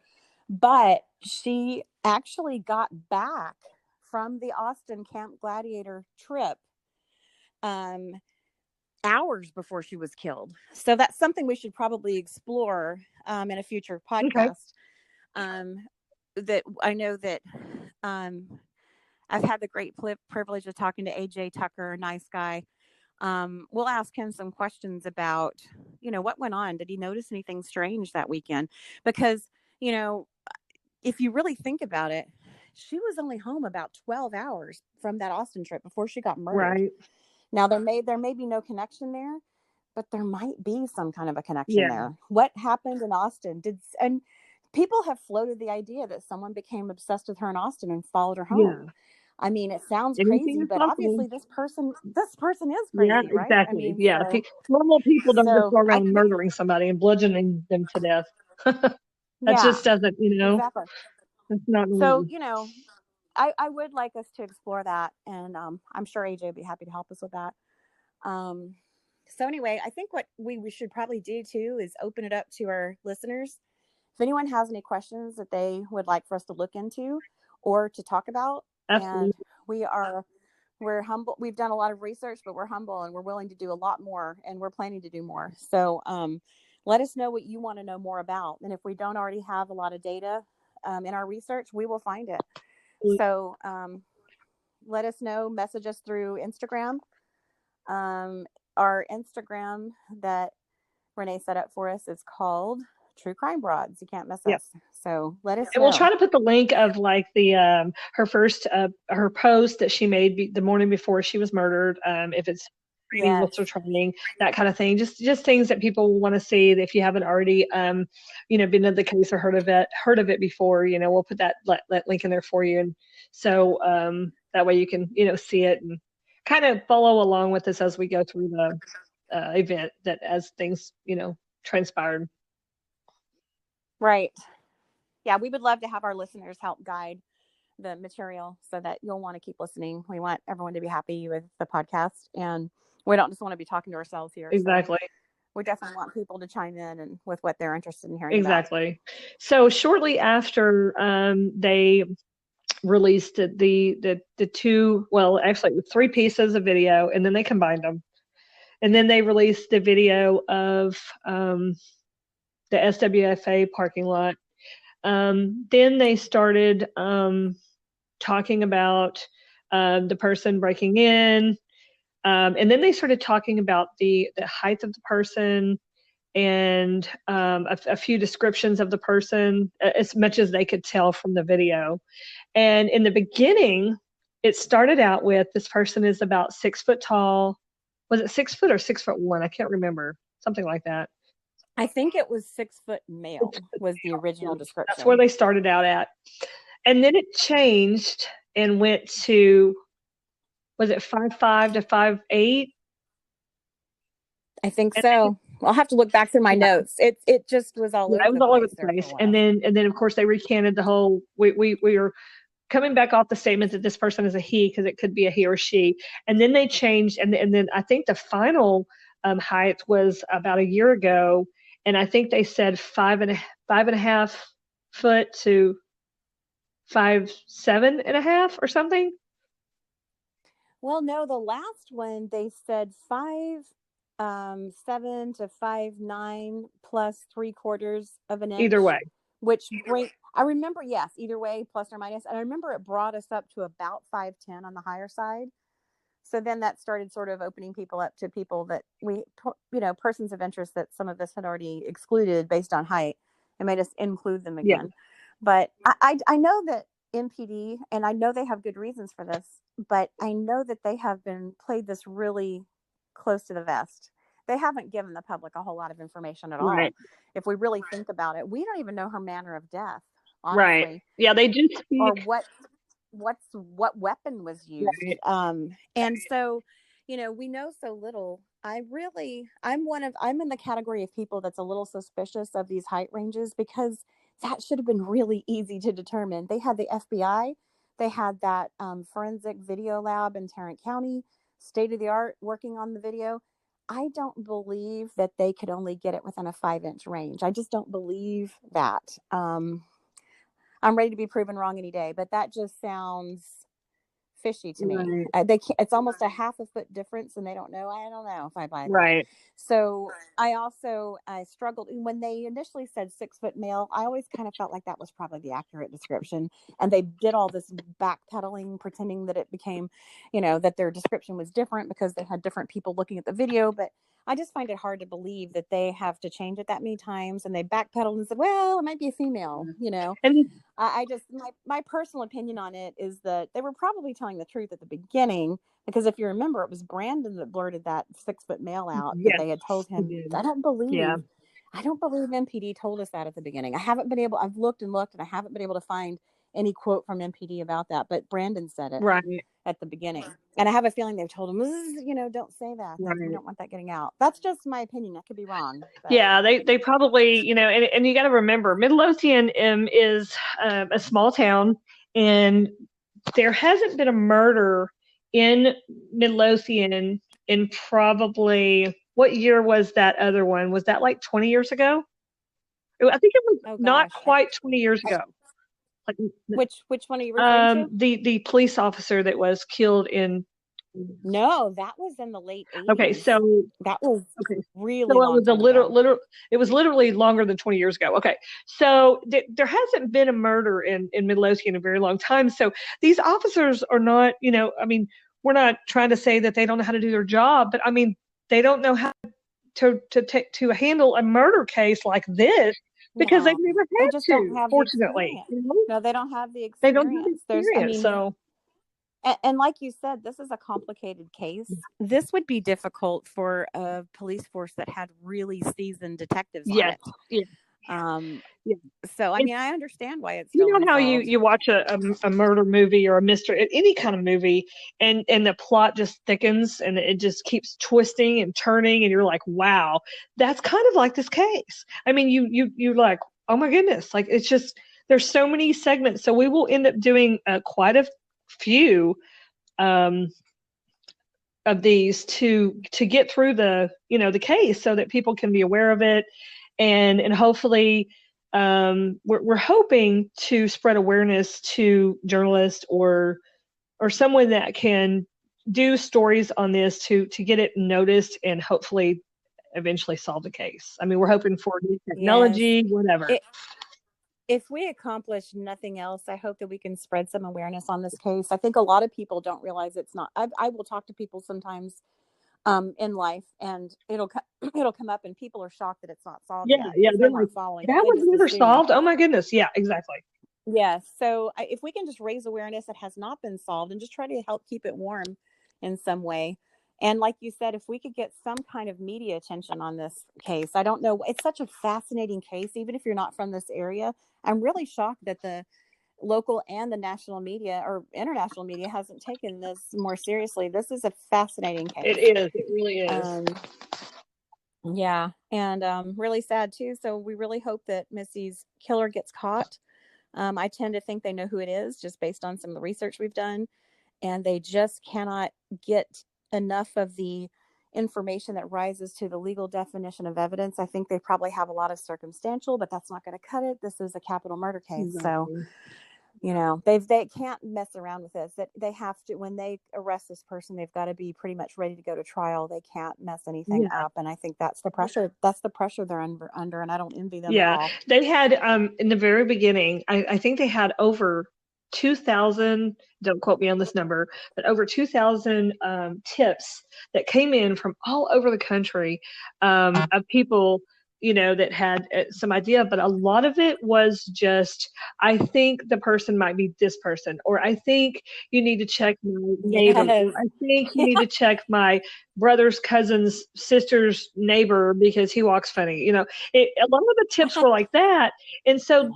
But she actually got back from the Austin Camp Gladiator trip hours before she was killed. So that's something we should probably explore in a future Okay. podcast. That I know that I've had the great privilege of talking to AJ Tucker, a nice guy. We'll ask him some questions about, what went on. Did he notice anything strange that weekend? Because, if you really think about it, she was only home about 12 hours from that Austin trip before she got murdered. Right. Now there may be no connection there, but there might be some kind of a connection Yeah. there. What happened in Austin? And people have floated the idea that someone became obsessed with her in Austin and followed her home. Yeah. I mean, it sounds Anything crazy, is but possible. obviously this person is Yeah, crazy, right? I exactly. mean, Yeah. Normal people don't just so go I around could, murdering somebody and bludgeoning them to death. That yeah, just doesn't, exactly. it's not So, normal. I would like us to explore that. And I'm sure AJ would be happy to help us with that. Um, so anyway, I think what we should probably do too is open it up to our listeners. If anyone has any questions that they would like for us to look into or to talk about, and Absolutely. we're humble. We've done a lot of research, but we're humble and we're willing to do a lot more, and we're planning to do more. So let us know what you want to know more about. And if we don't already have a lot of data in our research, we will find it. So let us know, message us through Instagram. Our Instagram that Renee set up for us is called True Crime Broads. You can't miss Yeah. us. So let us And we'll know. try to put the link of like the her first her post that she made the morning before she was murdered. If it's Yes. whistle training, that kind of thing. Just things that people want to see. If you haven't already been in the case or heard of it before, we'll put that link in there for you. And so that way you can see it and kind of follow along with us as we go through the event that as things transpired. Right. Yeah, we would love to have our listeners help guide the material so that you'll want to keep listening. We want everyone to be happy with the podcast, and we don't just want to be talking to ourselves here. Exactly. So we definitely want people to chime in and with what they're interested in hearing about. Exactly. So shortly after they released the two, well, actually three pieces of video, and then they combined them, and then they released the video of the SWFA parking lot. Then they started talking about the person breaking in, and then they started talking about the height of the person and a few descriptions of the person as much as they could tell from the video. And in the beginning, it started out with this person is about 6 foot tall. Was it 6 foot or 6'1"? I can't remember. Something like that. I think it was 6 foot male was the original description. That's where they started out at. And then it changed and went to, was it 5'5" to 5'8"? I think so. I'll have to look back through my notes. It just was all over It was the all over place the there for a place. while. And then of course they recanted the whole, we were coming back off the statement that this person is a he because it could be a he or she. And then they changed, and then I think the final height was about a year ago, and I think they said 5.5 foot to 5'7.5" or something. Well, no, the last one they said 5'7" to 5'9" plus 3/4 of an inch. Either way. Which I remember, yes, either way, plus or minus. And I remember it brought us up to about 5'10" on the higher side. So then that started sort of opening people up to people that persons of interest that some of us had already excluded based on height, and made us include them again. Yeah. But I know that MPD, and I know they have good reasons for this, but I know that they have been played this really close to the vest. They haven't given the public a whole lot of information at all. Right. If we really think about it, we don't even know her manner of death, honestly. Right. Yeah, they do speak. Or what weapon was used. Right. And so, we know so little. I'm in the category of people that's a little suspicious of these height ranges, because that should have been really easy to determine. They had the FBI, they had that forensic video lab in Tarrant County, state of the art, working on the video. I don't believe that they could only get it within a 5-inch range. I just don't believe that. I'm ready to be proven wrong any day. But that just sounds fishy to me. Right. They can't, it's almost a half a foot difference, and they don't know. I don't know if I buy that. Right. So I struggled when they initially said 6 foot male. I always kind of felt like that was probably the accurate description, and they did all this backpedaling, pretending that it became, that their description was different because they had different people looking at the video. But I just find it hard to believe that they have to change it that many times, and they backpedaled and said, well, it might be a female. And I just, my personal opinion on it is that they were probably telling the truth at the beginning, because if you remember, it was Brandon that blurted that 6 foot male out, that they had told him. I don't believe MPD told us that at the beginning. I've looked and looked, and I haven't been able to find any quote from MPD about that, but Brandon said it at the beginning. And I have a feeling they've told him, don't say that. We don't want that getting out. That's just my opinion. I could be wrong. But. Yeah, they probably, and you got to remember, Midlothian is a small town, and there hasn't been a murder in Midlothian in probably, what year was that other one? Was that like 20 years ago? I think it was not quite 20 years ago. Which one are you referring to? The police officer that was killed in. No, that was in the late 80s. Okay, so that was really so long. It was literally longer than 20 years ago. Okay, so there hasn't been a murder in Midlothian in a very long time. So these officers are not, we're not trying to say that they don't know how to do their job, but they don't know how to handle a murder case like this. Because they've never had don't have fortunately. No, they don't have the experience. They don't have the experience. And like you said, this is a complicated case. This would be difficult for a police force that had really seasoned detectives on it. So, I understand why it's still how you watch a murder movie or a mystery, any kind of movie, and the plot just thickens and it just keeps twisting and turning, and you're like, wow, that's kind of like this case. You're like, oh my goodness, like it's just, there's so many segments. So we will end up doing quite a few of these to get through the case, so that people can be aware of it, and hopefully we're hoping to spread awareness to journalists or someone that can do stories on this to get it noticed and hopefully eventually solve the case. We're hoping for new technology, whatever. If we accomplish nothing else, I hope that we can spread some awareness on this case. I think a lot of people don't realize it's not. I will talk to people sometimes in life, and it'll come up, and people are shocked that it's not solved. Yeah, they're like, following. That was never solved. Oh my goodness. Yeah, exactly. Yes. So if we can just raise awareness that has not been solved, and just try to help keep it warm in some way. And like you said, if we could get some kind of media attention on this case, I don't know. It's such a fascinating case, even if you're not from this area. I'm really shocked that the local and the national media or international media hasn't taken this more seriously. This is a fascinating case. It is. It really is. And really sad too. So we really hope that Missy's killer gets caught. I tend to think they know who it is, just based on some of the research we've done, and they just cannot get enough of the information that rises to the legal definition of evidence. I think they probably have a lot of circumstantial, but that's not going to cut it. This is a capital murder case. Exactly. So, they can't mess around with this. That they have to, when they arrest this person, they've got to be pretty much ready to go to trial. They can't mess anything up. And I think that's the pressure. That's the pressure they're under, and I don't envy them at all. They had, in the very beginning, I think they had over 2,000, don't quote me on this number, but over 2,000 tips that came in from all over the country of people, that had some idea, but a lot of it was just, I think the person might be this person, or I think you need to check my neighbor, or I think you need to check my brother's cousin's sister's neighbor because he walks funny. A lot of the tips were like that. And so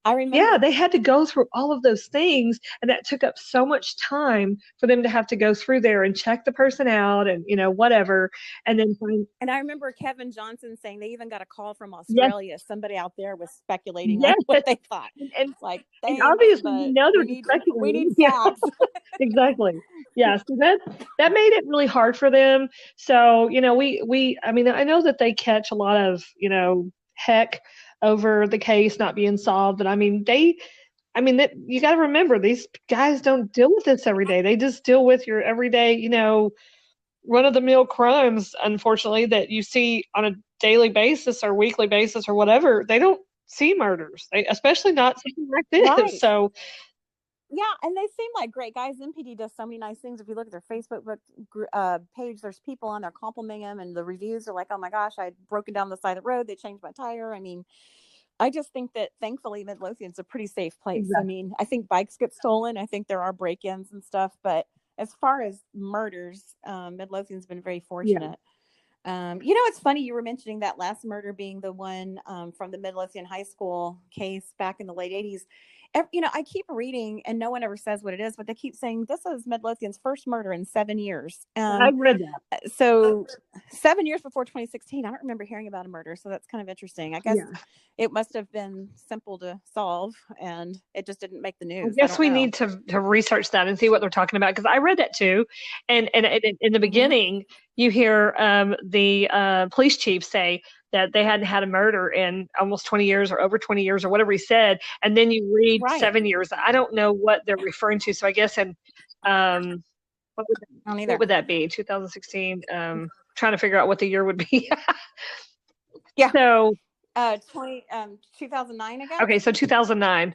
I remember. Yeah, they had to go through all of those things, and that took up so much time for them to have to go through there and check the person out and, whatever. And then And I remember Kevin Johnson saying they even got a call from Australia. Yes. Somebody out there was speculating on what they thought. And like, and obviously, they're speculating. We need facts. Exactly. Yeah. So that made it really hard for them. So, I know that they catch a lot of, heck over the case not being solved, but I mean, you got to remember, these guys don't deal with this every day. They just deal with your everyday, run-of-the-mill crimes, unfortunately, that you see on a daily basis or weekly basis or whatever. They don't see murders, especially not something like this. Right. So, yeah, and they seem like great guys. MPD does so many nice things. If you look at their Facebook page, there's people on there complimenting them, and the reviews are like, "Oh my gosh, I'd broken down the side of the road. They changed my tire." I mean, I just think that thankfully Midlothian's a pretty safe place. exactly. I mean, I think bikes get stolen. I think there are break-ins and stuff, but as far as murders, Midlothian's been very fortunate. Yeah. It's funny you were mentioning that last murder being the one from the Midlothian High School case back in the late 80s. I keep reading and no one ever says what it is, but they keep saying this is Midlothian's first murder in 7 years. I read that. So 7 years before 2016, I don't remember hearing about a murder. So that's kind of interesting. I guess it must have been simple to solve and it just didn't make the news. I guess we need to research that and see what they're talking about, because I read that too. And in the beginning, you hear the police chief say that they hadn't had a murder in almost 20 years or over 20 years or whatever he said. And then you read 7 years. I don't know what they're referring to. So I guess what would that be? 2016. Trying to figure out what the year would be. Yeah. So 2009 again. Okay, so 2009.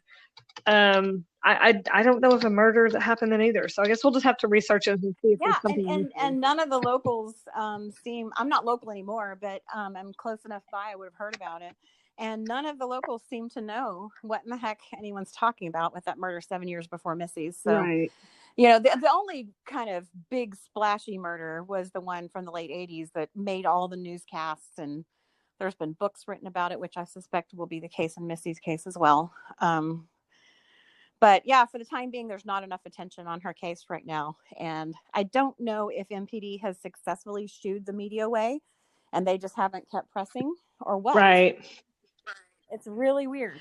I don't know if a murder that happened then either. So I guess we'll just have to research it and see if there's something. And none of the locals seem. I'm not local anymore, but I'm close enough by. I would have heard about it. And none of the locals seem to know what in the heck anyone's talking about with that murder 7 years before Missy's. So, right. The only kind of big splashy murder was the one from the late 80s that made all the newscasts, and there's been books written about it, which I suspect will be the case in Missy's case as well. But yeah, for the time being, there's not enough attention on her case right now. And I don't know if MPD has successfully shooed the media away and they just haven't kept pressing or what. Right. It's really weird.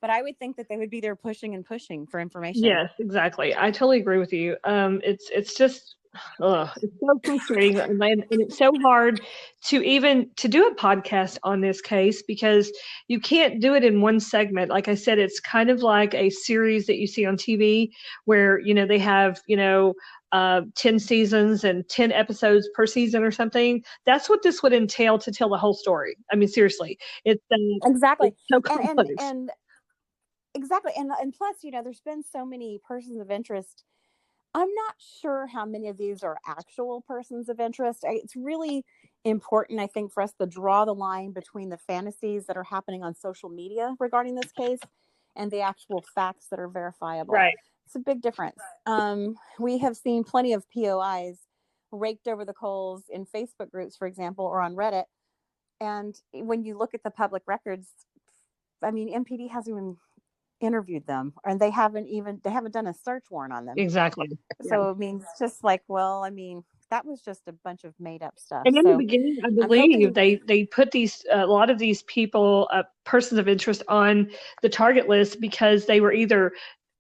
But I would think that they would be there pushing for information. Yes, exactly. I totally agree with you. It's just, it's so frustrating, and it's so hard to do a podcast on this case, because you can't do it in one segment. Like I said, it's kind of like a series that you see on TV where, they have, 10 seasons and 10 episodes per season or something. That's what this would entail to tell the whole story. I mean, seriously, it's exactly. It's so complex. And exactly. And plus, there's been so many persons of interest. I'm not sure how many of these are actual persons of interest. It's really important, I think, for us to draw the line between the fantasies that are happening on social media regarding this case and the actual facts that are verifiable. Right. It's a big difference. We have seen plenty of POIs raked over the coals in Facebook groups, for example, or on Reddit. And when you look at the public records, I mean, MPD hasn't even interviewed them, and they haven't done a search warrant on them. Exactly. So I mean, it's just like, well, I mean, that was just a bunch of made up stuff. And in the beginning, I believe they put a lot of these people, persons of interest, on the target list because they were either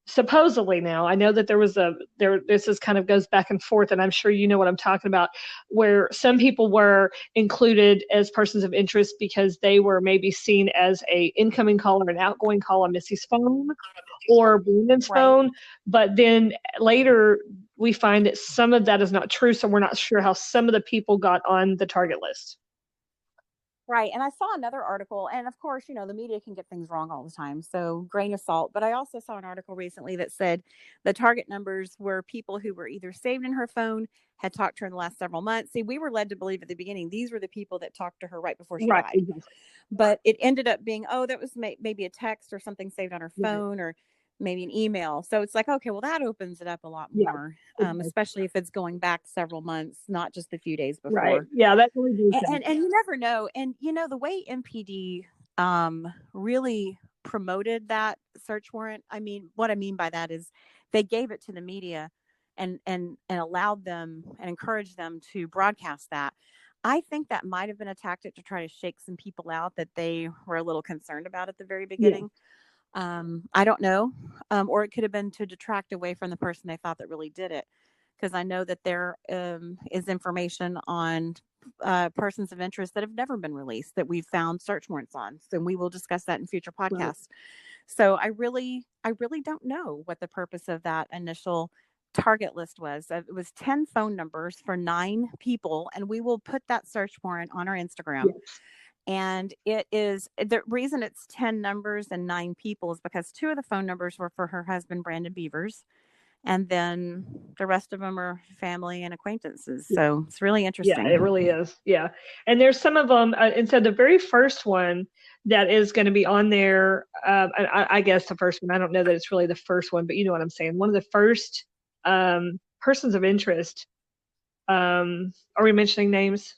supposedly, now I know that this is kind of goes back and forth, and I'm sure you know what I'm talking about, where some people were included as persons of interest because they were maybe seen as a incoming call or an outgoing call on Missy's phone or Brandon's phone. But then later we find that some of that is not true, so we're not sure how some of the people got on the target list. Right. And I saw another article, and of course, the media can get things wrong all the time, so grain of salt. But I also saw an article recently that said the target numbers were people who were either saved in her phone, had talked to her in the last several months. See, we were led to believe at the beginning these were the people that talked to her right before she died. Exactly. But it ended up being, that was maybe a text or something saved on her phone, or maybe an email. So it's like, okay, well, that opens it up a lot more, especially if it's going back several months, not just a few days before. Right. Yeah, that really does. And you never know. And, the way MPD really promoted that search warrant, I mean, what I mean by that is they gave it to the media and allowed them and encouraged them to broadcast that. I think that might have been a tactic to try to shake some people out that they were a little concerned about at the very beginning. Yeah. I don't know. Or it could have been to detract away from the person they thought that really did it. Because I know that there is information on persons of interest that have never been released that we've found search warrants on. So we will discuss that in future podcasts. Right. So I really don't know what the purpose of that initial target list was. It was 10 phone numbers for 9 people, and we will put that search warrant on our Instagram. Yes. And it is, the reason it's 10 numbers and 9 people is because 2 of the phone numbers were for her husband, Brandon Bevers. And then the rest of them are family and acquaintances. So it's really interesting. Yeah, it really is. Yeah. And there's some of them. And so the very first one that is going to be on there, I guess the first one, I don't know that it's really the first one, but you know what I'm saying. One of the first persons of interest. Are we mentioning names?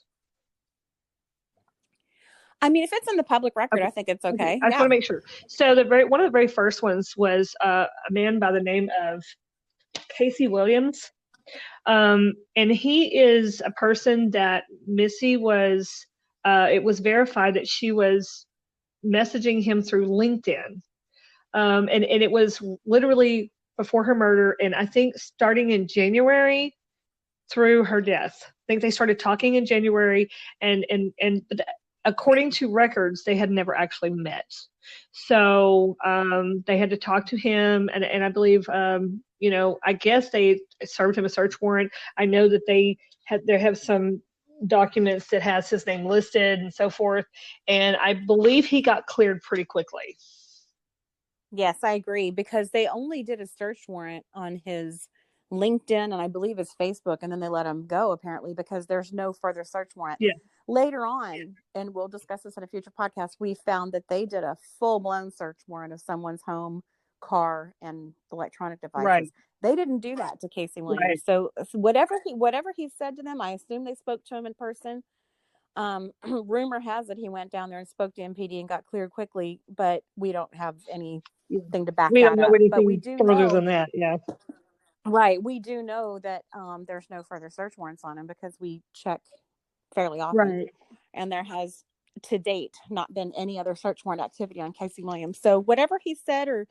I mean, if it's in the public record, okay. I think it's okay. I just want to make sure. So one of the very first ones was a man by the name of Casey Williams. And he is a person that Missy was, it was verified that she was messaging him through LinkedIn. And it was literally before her murder. And I think starting in January through her death. I think they started talking in January, and according to records, they had never actually met. So they had to talk to him, and I believe, I guess they served him a search warrant. I know that they have some documents that has his name listed and so forth, and I believe he got cleared pretty quickly. Yes, I agree, because they only did a search warrant on his LinkedIn and I believe his Facebook, and then they let him go apparently because there's no further search warrant. Yeah. Later on, and we'll discuss this in a future podcast, we found that they did a full-blown search warrant of someone's home, car, and electronic devices. Right. They didn't do that to Casey Williams. Right. So whatever he said to them, I assume they spoke to him in person. Rumor has it he went down there and spoke to MPD and got cleared quickly, but we don't have anything to back that up. We don't know anything further than that. Yeah. Right. We do know that there's no further search warrants on him because we check fairly often. Right. And there has, to date, not been any other search warrant activity on Casey Williams. So whatever he said or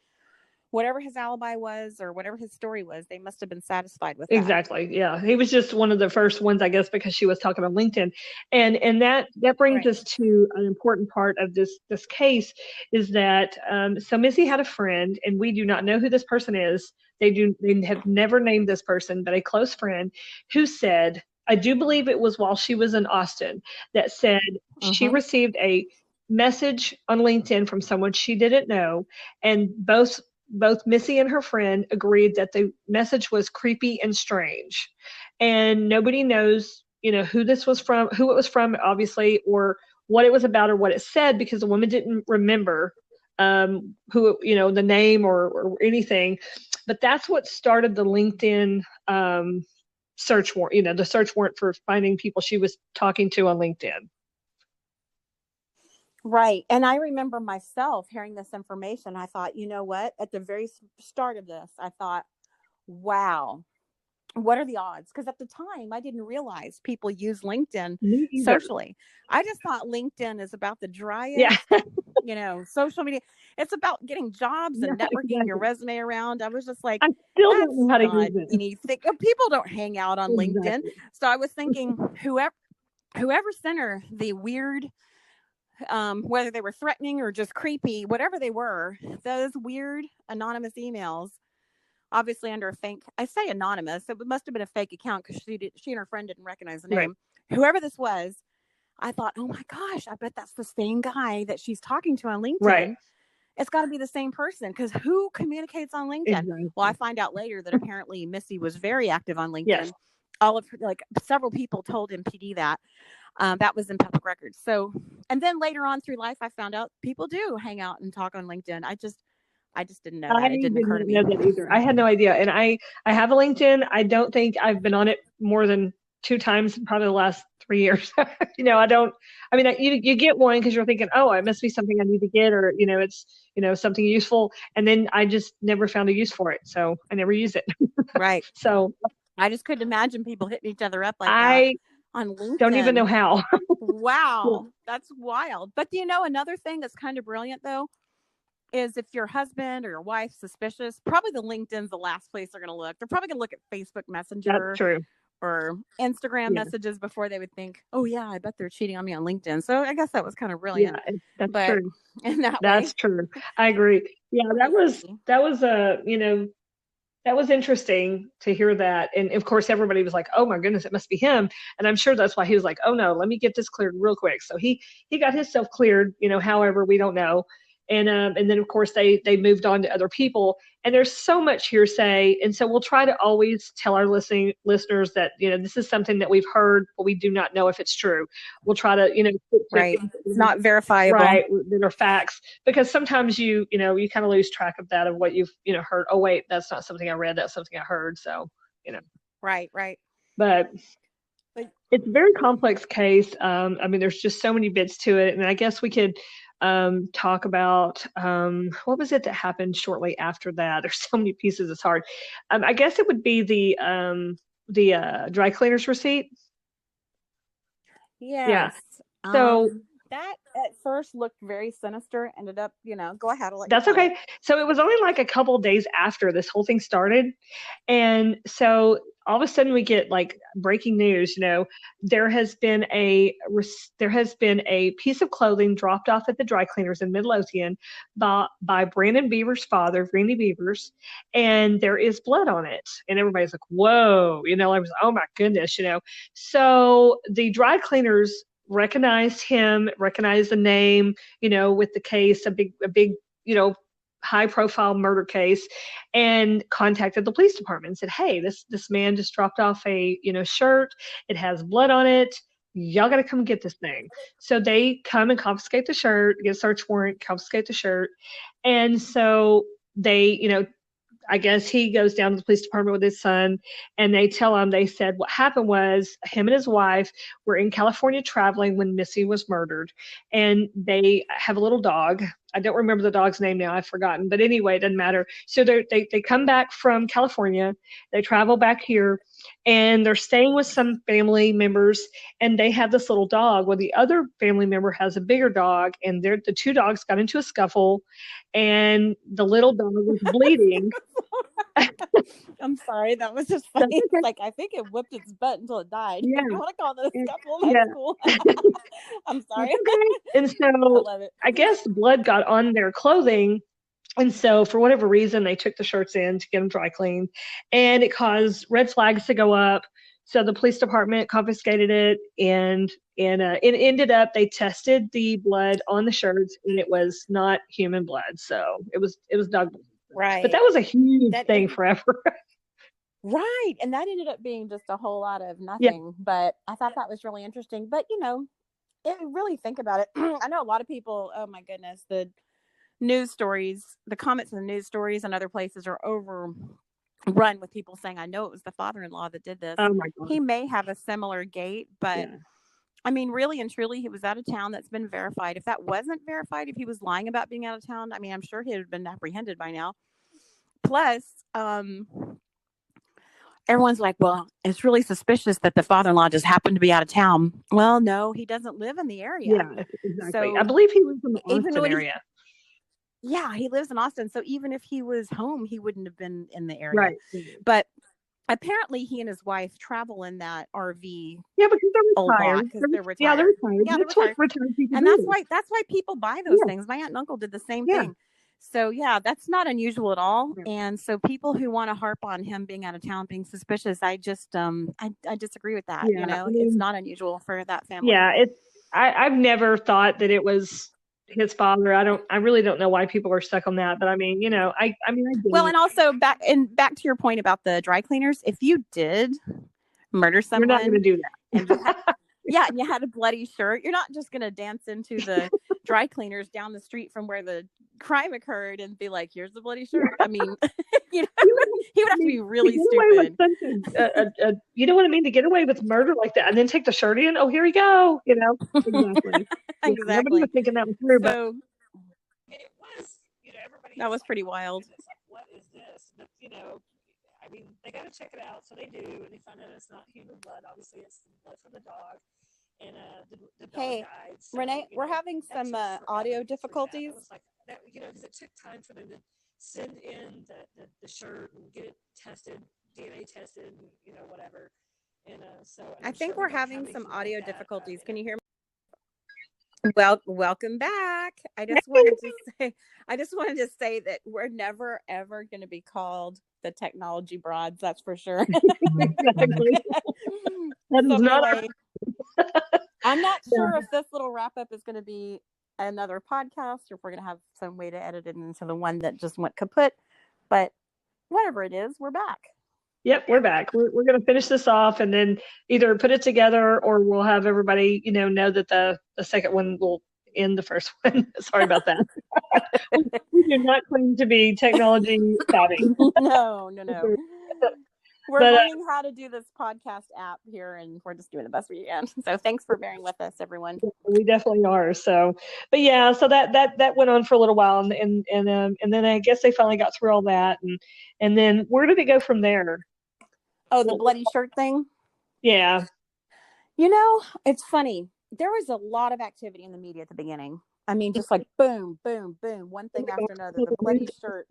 whatever his alibi was or whatever his story was, they must have been satisfied with that. Exactly. Yeah. He was just one of the first ones, I guess, because she was talking on LinkedIn. And that brings us to an important part of this case is that, so Missy had a friend, and we do not know who this person is. They have never named this person, but a close friend who said, I do believe it was while she was in Austin, that said she received a message on LinkedIn from someone she didn't know, and both Missy and her friend agreed that the message was creepy and strange, and nobody knows, who this was from, who it was from, obviously, or what it was about or what it said, because the woman didn't remember who, the name or anything. But that's what started the LinkedIn search warrant, the search warrant for finding people she was talking to on LinkedIn. Right. And I remember myself hearing this information. I thought, you know what? At the very start of this, I thought, wow, what are the odds? Because at the time, I didn't realize people use LinkedIn socially. I just thought LinkedIn is about the driest, social media. It's about getting jobs and networking your resume around. I was just like, I still don't know how to use it. Anything. People don't hang out on LinkedIn. So I was thinking, whoever sent her the weird, whether they were threatening or just creepy, whatever they were, those weird anonymous emails, obviously under a fake, I say anonymous, it must have been a fake account because she and her friend didn't recognize the name. Right. Whoever this was, I thought, oh my gosh, I bet that's the same guy that she's talking to on LinkedIn. Right. It's got to be the same person, because who communicates on LinkedIn? Exactly. Well, I find out later that apparently Missy was very active on LinkedIn. Yes. All of her, several people told MPD that. That was in public records. So, and then later on through life, I found out people do hang out and talk on LinkedIn. I just didn't know that. It didn't occur to me. I didn't know that either. I had no idea. And I have a LinkedIn. I don't think I've been on it more than 2 times in probably the last 3 years. You get one because you're thinking, oh, it must be something I need to get, or, it's, something useful. And then I just never found a use for it. So I never use it. Right. So I just couldn't imagine people hitting each other up like that on LinkedIn. Don't even know how. Wow. That's wild. But another thing that's kind of brilliant though, is if your husband or your wife's suspicious, probably the LinkedIn's the last place they're going to look. They're probably going to look at Facebook Messenger. That's true. or Instagram messages before they would think, oh yeah, I bet they're cheating on me on LinkedIn. So I guess that was kind of brilliant. Yeah, that's But true. in that That's way, true. I agree. Yeah, that was crazy. that was interesting to hear that. And of course, everybody was like, oh my goodness, it must be him. And I'm sure that's why he was like, oh no, let me get this cleared real quick. So he got himself cleared, however, we don't know. And then of course they moved on to other people. And there's so much hearsay. And so we'll try to always tell our listeners that, this is something that we've heard, but we do not know if it's true. We'll try to, right. It's not verifiable. Right. That are facts, because sometimes you kind of lose track of that, of what you've, heard. Oh, wait, that's not something I read. That's something I heard. So, Right. But it's a very complex case. I mean, there's just so many bits to it. And I guess we could talk about what was it that happened shortly after that. There's so many pieces. It's hard. I guess it would be the dry cleaner's receipt. Yes. Yeah. So that at first looked very sinister. Ended up, go ahead. That's okay. So it was only like a couple of days after this whole thing started. And so all of a sudden we get like breaking news, there has been a piece of clothing dropped off at the dry cleaners in Midlothian by Brandon Bevers' father, Randy Bevers, and there is blood on it. And everybody's like, whoa, I was, oh my goodness, So the dry cleaners recognized him, recognized the name, with the case, a big, high profile murder case, and contacted the police department and said, hey, this man just dropped off a, shirt. It has blood on it. Y'all got to come get this thing. So they come and confiscate the shirt, get a search warrant, confiscate the shirt. And so they, I guess he goes down to the police department with his son, and they tell him, they said what happened was him and his wife were in California traveling when Missy was murdered, and they have a little dog. I don't remember the dog's name now. I've forgotten. But anyway, it doesn't matter. So they come back from California. They travel back here, and they're staying with some family members, and they have this little dog. Well, the other family member has a bigger dog, and the two dogs got into a scuffle, and the little dog was bleeding. I'm sorry, that was just funny. Okay. Like, I think it whipped its butt until it died. Yeah. If you want to call it a scuffle, that's cool. I'm sorry. Okay. And so I love it. I guess blood got on their clothing. And so for whatever reason, they took the shirts in to get them dry cleaned, and it caused red flags to go up. So the police department confiscated it, and it ended up, they tested the blood on the shirts, and it was not human blood. So it was dog blood. Right. But that was a huge thing forever. Right. And that ended up being just a whole lot of nothing. Yeah. But I thought that was really interesting. But, really think about it. I know a lot of people, oh my goodness, the news stories, the comments in the news stories and other places are overrun with people saying, I know it was the father-in-law that did this. Oh my God. He may have a similar gait, but yeah. I mean, really and truly, he was out of town. That's been verified. If that wasn't verified, if he was lying about being out of town, I mean, I'm sure he had been apprehended by now. Plus, everyone's like, well, it's really suspicious that the father-in-law just happened to be out of town. Well, no, he doesn't live in the area. Yeah, exactly. So, I believe he lives in the Austin area. Yeah, he lives in Austin. So even if he was home, he wouldn't have been in the area. Right. But apparently he and his wife travel in that RV. Yeah, because they're retired. They're retired. Yeah, they're retired. Yeah, that's what retired people do. And that's why people buy those things. My aunt and uncle did the same thing. So yeah, that's not unusual at all. Yeah. And so people who want to harp on him being out of town, being suspicious, I just I disagree with that. Yeah, it's not unusual for that family. Yeah, I've never thought that it was his father. I really don't know why people are stuck on that. But I mean, I well, and also back to your point about the dry cleaners. If you did murder someone, you're not going to do that. And you had a bloody shirt, you're not just going to dance into the dry cleaners down the street from where the crime occurred and be like, here's the bloody shirt. I mean, he would have to be really stupid. You know what I mean? To get away with murder like that and then take the shirt in. Oh, here we go. Exactly. Nobody was thinking that was true, but it was, everybody. That was pretty wild. It's like, what is this? But, I mean, they got to check it out. So they do, and they find out it's not human blood. Obviously, it's blood from the dog. And the dog died. So, Renee, we're having some audio difficulties. Because it took time for them to send in the shirt and get it tested, DNA tested, whatever. And I think we're having some audio difficulties. Can you hear me? Well, welcome back. I just wanted to say that we're never ever going to be called the technology broads. That's for sure. Exactly. That is So not anyway, I'm not sure if this little wrap up is going to be another podcast or if we're going to have some way to edit it into the one that just went kaput. But whatever it is, we're back. Yep, we're back. We're going to finish this off and then either put it together or we'll have everybody, know that the second one will end the first one. Sorry about that. We do not claim to be technology savvy. No. We're learning how to do this podcast app here, and we're just doing the best we can. So thanks for bearing with us, everyone. We definitely are. So, but yeah, so that went on for a little while, and then I guess they finally got through all that, and then where did it go from there? Oh, the bloody shirt thing? Yeah. It's funny. There was a lot of activity in the media at the beginning. I mean, just like boom, boom, boom, one thing after another. The bloody shirt.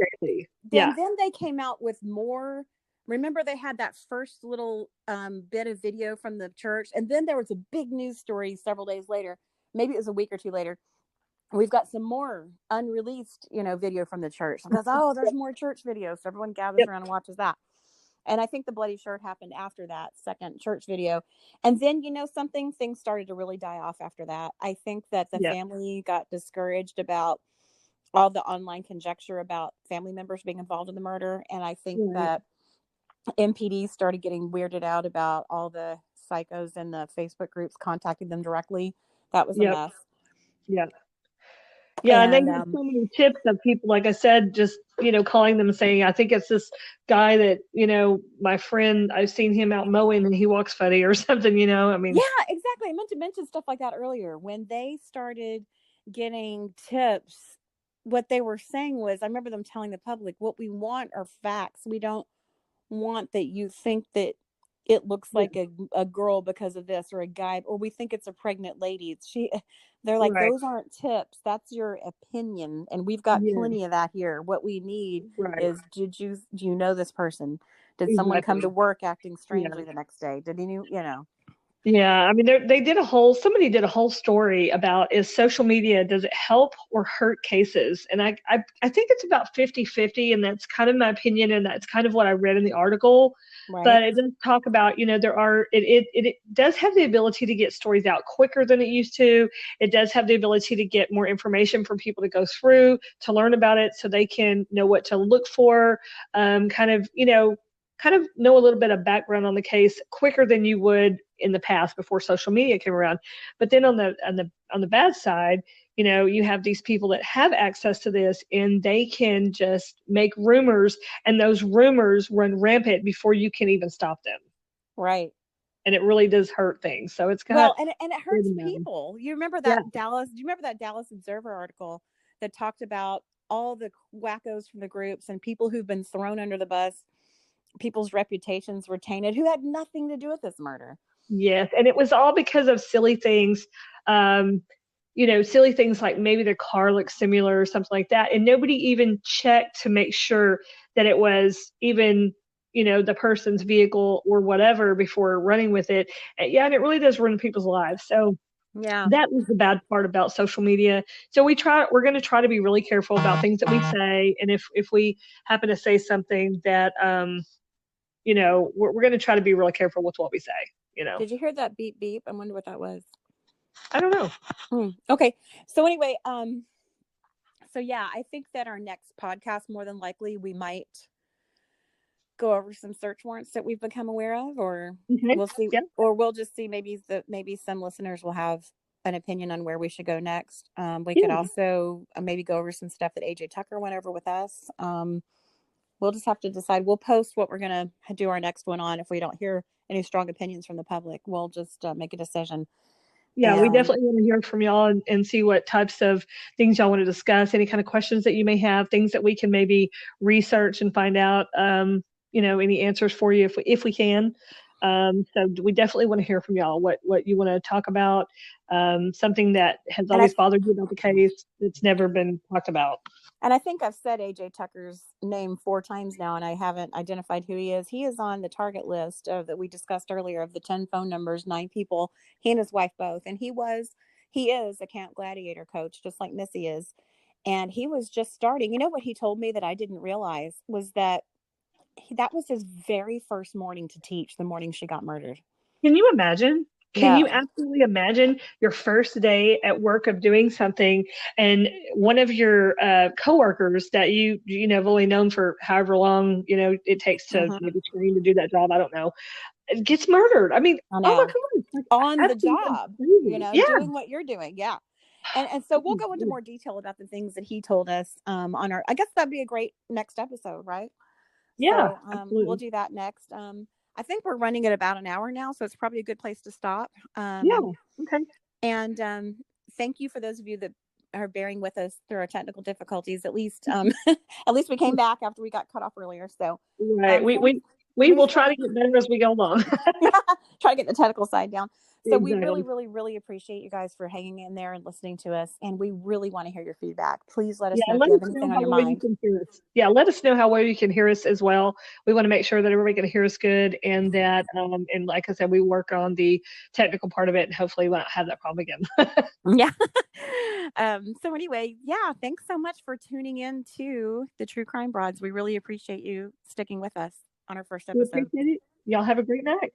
Then they came out with more. Remember, they had that first little bit of video from the church, and then there was a big news story several days later. Maybe it was a week or two later. We've got some more unreleased, video from the church. And there's more church videos. So everyone gathers around and watches that. And I think the bloody shirt happened after that second church video. And then, something, things started to really die off after that. I think that the family got discouraged about all the online conjecture about family members being involved in the murder. And I think that MPD started getting weirded out about all the psychos in the Facebook groups contacting them directly. That was a mess. Yeah. Yeah, and they had so many tips of people, like I said, just, calling them and saying, I think it's this guy that, my friend, I've seen him out mowing and he walks funny or something, I mean. Yeah, exactly. I meant to mention stuff like that earlier. When they started getting tips, what they were saying was, I remember them telling the public, what we want are facts. We don't want that you think that it looks like a girl because of this, or a guy, or we think it's a pregnant lady. They're like, those aren't tips. That's your opinion. And we've got plenty of that here. What we need is, do you know this person? Did someone come to work acting strangely the next day? Did Yeah, I mean, somebody did a whole story about, is social media, does it help or hurt cases? And I think it's about 50-50, and that's kind of my opinion, and that's kind of what I read in the article. Right. But it does talk about, it does have the ability to get stories out quicker than it used to. It does have the ability to get more information for people to go through, to learn about it so they can know what to look for, kind of know a little bit of background on the case quicker than you would in the past before social media came around. But then on the bad side, you have these people that have access to this, and they can just make rumors, and those rumors run rampant before you can even stop them. Right. And it really does hurt things. So it's and it hurts people. You remember that Dallas? Do you remember that Dallas Observer article that talked about all the wackos from the groups and people who've been thrown under the bus? People's reputations were tainted who had nothing to do with this murder. Yes, and it was all because of silly things. Silly things like maybe their car looks similar or something like that, and nobody even checked to make sure that it was even the person's vehicle or whatever before running with it. And it really does ruin people's lives. So that was the bad part about social media. So we're going to try to be really careful about things that we say, and if we happen to say something that we're going to try to be really careful with what we say. Did you hear that beep beep? I wonder what that was. I don't know. Okay. So anyway, I think that our next podcast, more than likely, we might go over some search warrants that we've become aware of, or we'll see, or we'll just see maybe some listeners will have an opinion on where we should go next. We could also maybe go over some stuff that AJ Tucker went over with us. We'll just have to decide. We'll post what we're going to do our next one on. If we don't hear any strong opinions from the public, we'll just make a decision. Yeah, we definitely want to hear from y'all and see what types of things y'all want to discuss, any kind of questions that you may have, things that we can maybe research and find out, any answers for you if we can. So we definitely want to hear from y'all what you want to talk about, something that has And I always bothered you about the case that's never been talked about. And I think I've said AJ Tucker's name 4 times now, and I haven't identified who he is. He is on the target list that we discussed earlier of the 10 phone numbers, 9 people, he and his wife both. And he is a Camp Gladiator coach, just like Missy is. And he was just starting. You know what he told me that I didn't realize was that that was his very first morning to teach, the morning she got murdered. Can you imagine? Can you No. absolutely imagine your first day at work of doing something, and one of your coworkers that have only known for however long it takes to maybe train to do that job, I don't know, gets murdered? I mean, I oh my know. God, On the absolutely job, crazy. Yeah, doing what you're doing. Yeah. And so we'll go into more detail about the things that he told us on our, I guess that'd be a great next episode, right? yeah, So we'll absolutely. do that next. I think we're running at about an hour now, so it's probably a good place to stop. Yeah, okay. And thank you for those of you that are bearing with us through our technical difficulties. At least at least we came back after we got cut off earlier. So Right. We will try to get better as we go along. try to get the technical side down. So we really, Exactly. really, really appreciate you guys for hanging in there and listening to us. And we really want to hear your feedback. Please let us Yeah, know if let you us have know anything on how your well you mind. can hear us. Yeah, let us know how well you can hear us as well. We want to make sure that everybody can hear us good, and that and like I said, we work on the technical part of it, and hopefully we won't have that problem again. Yeah. So anyway, yeah, thanks so much for tuning in to the True Crime Broads. We really appreciate you sticking with us on our first We episode. appreciate it. Y'all have a great night.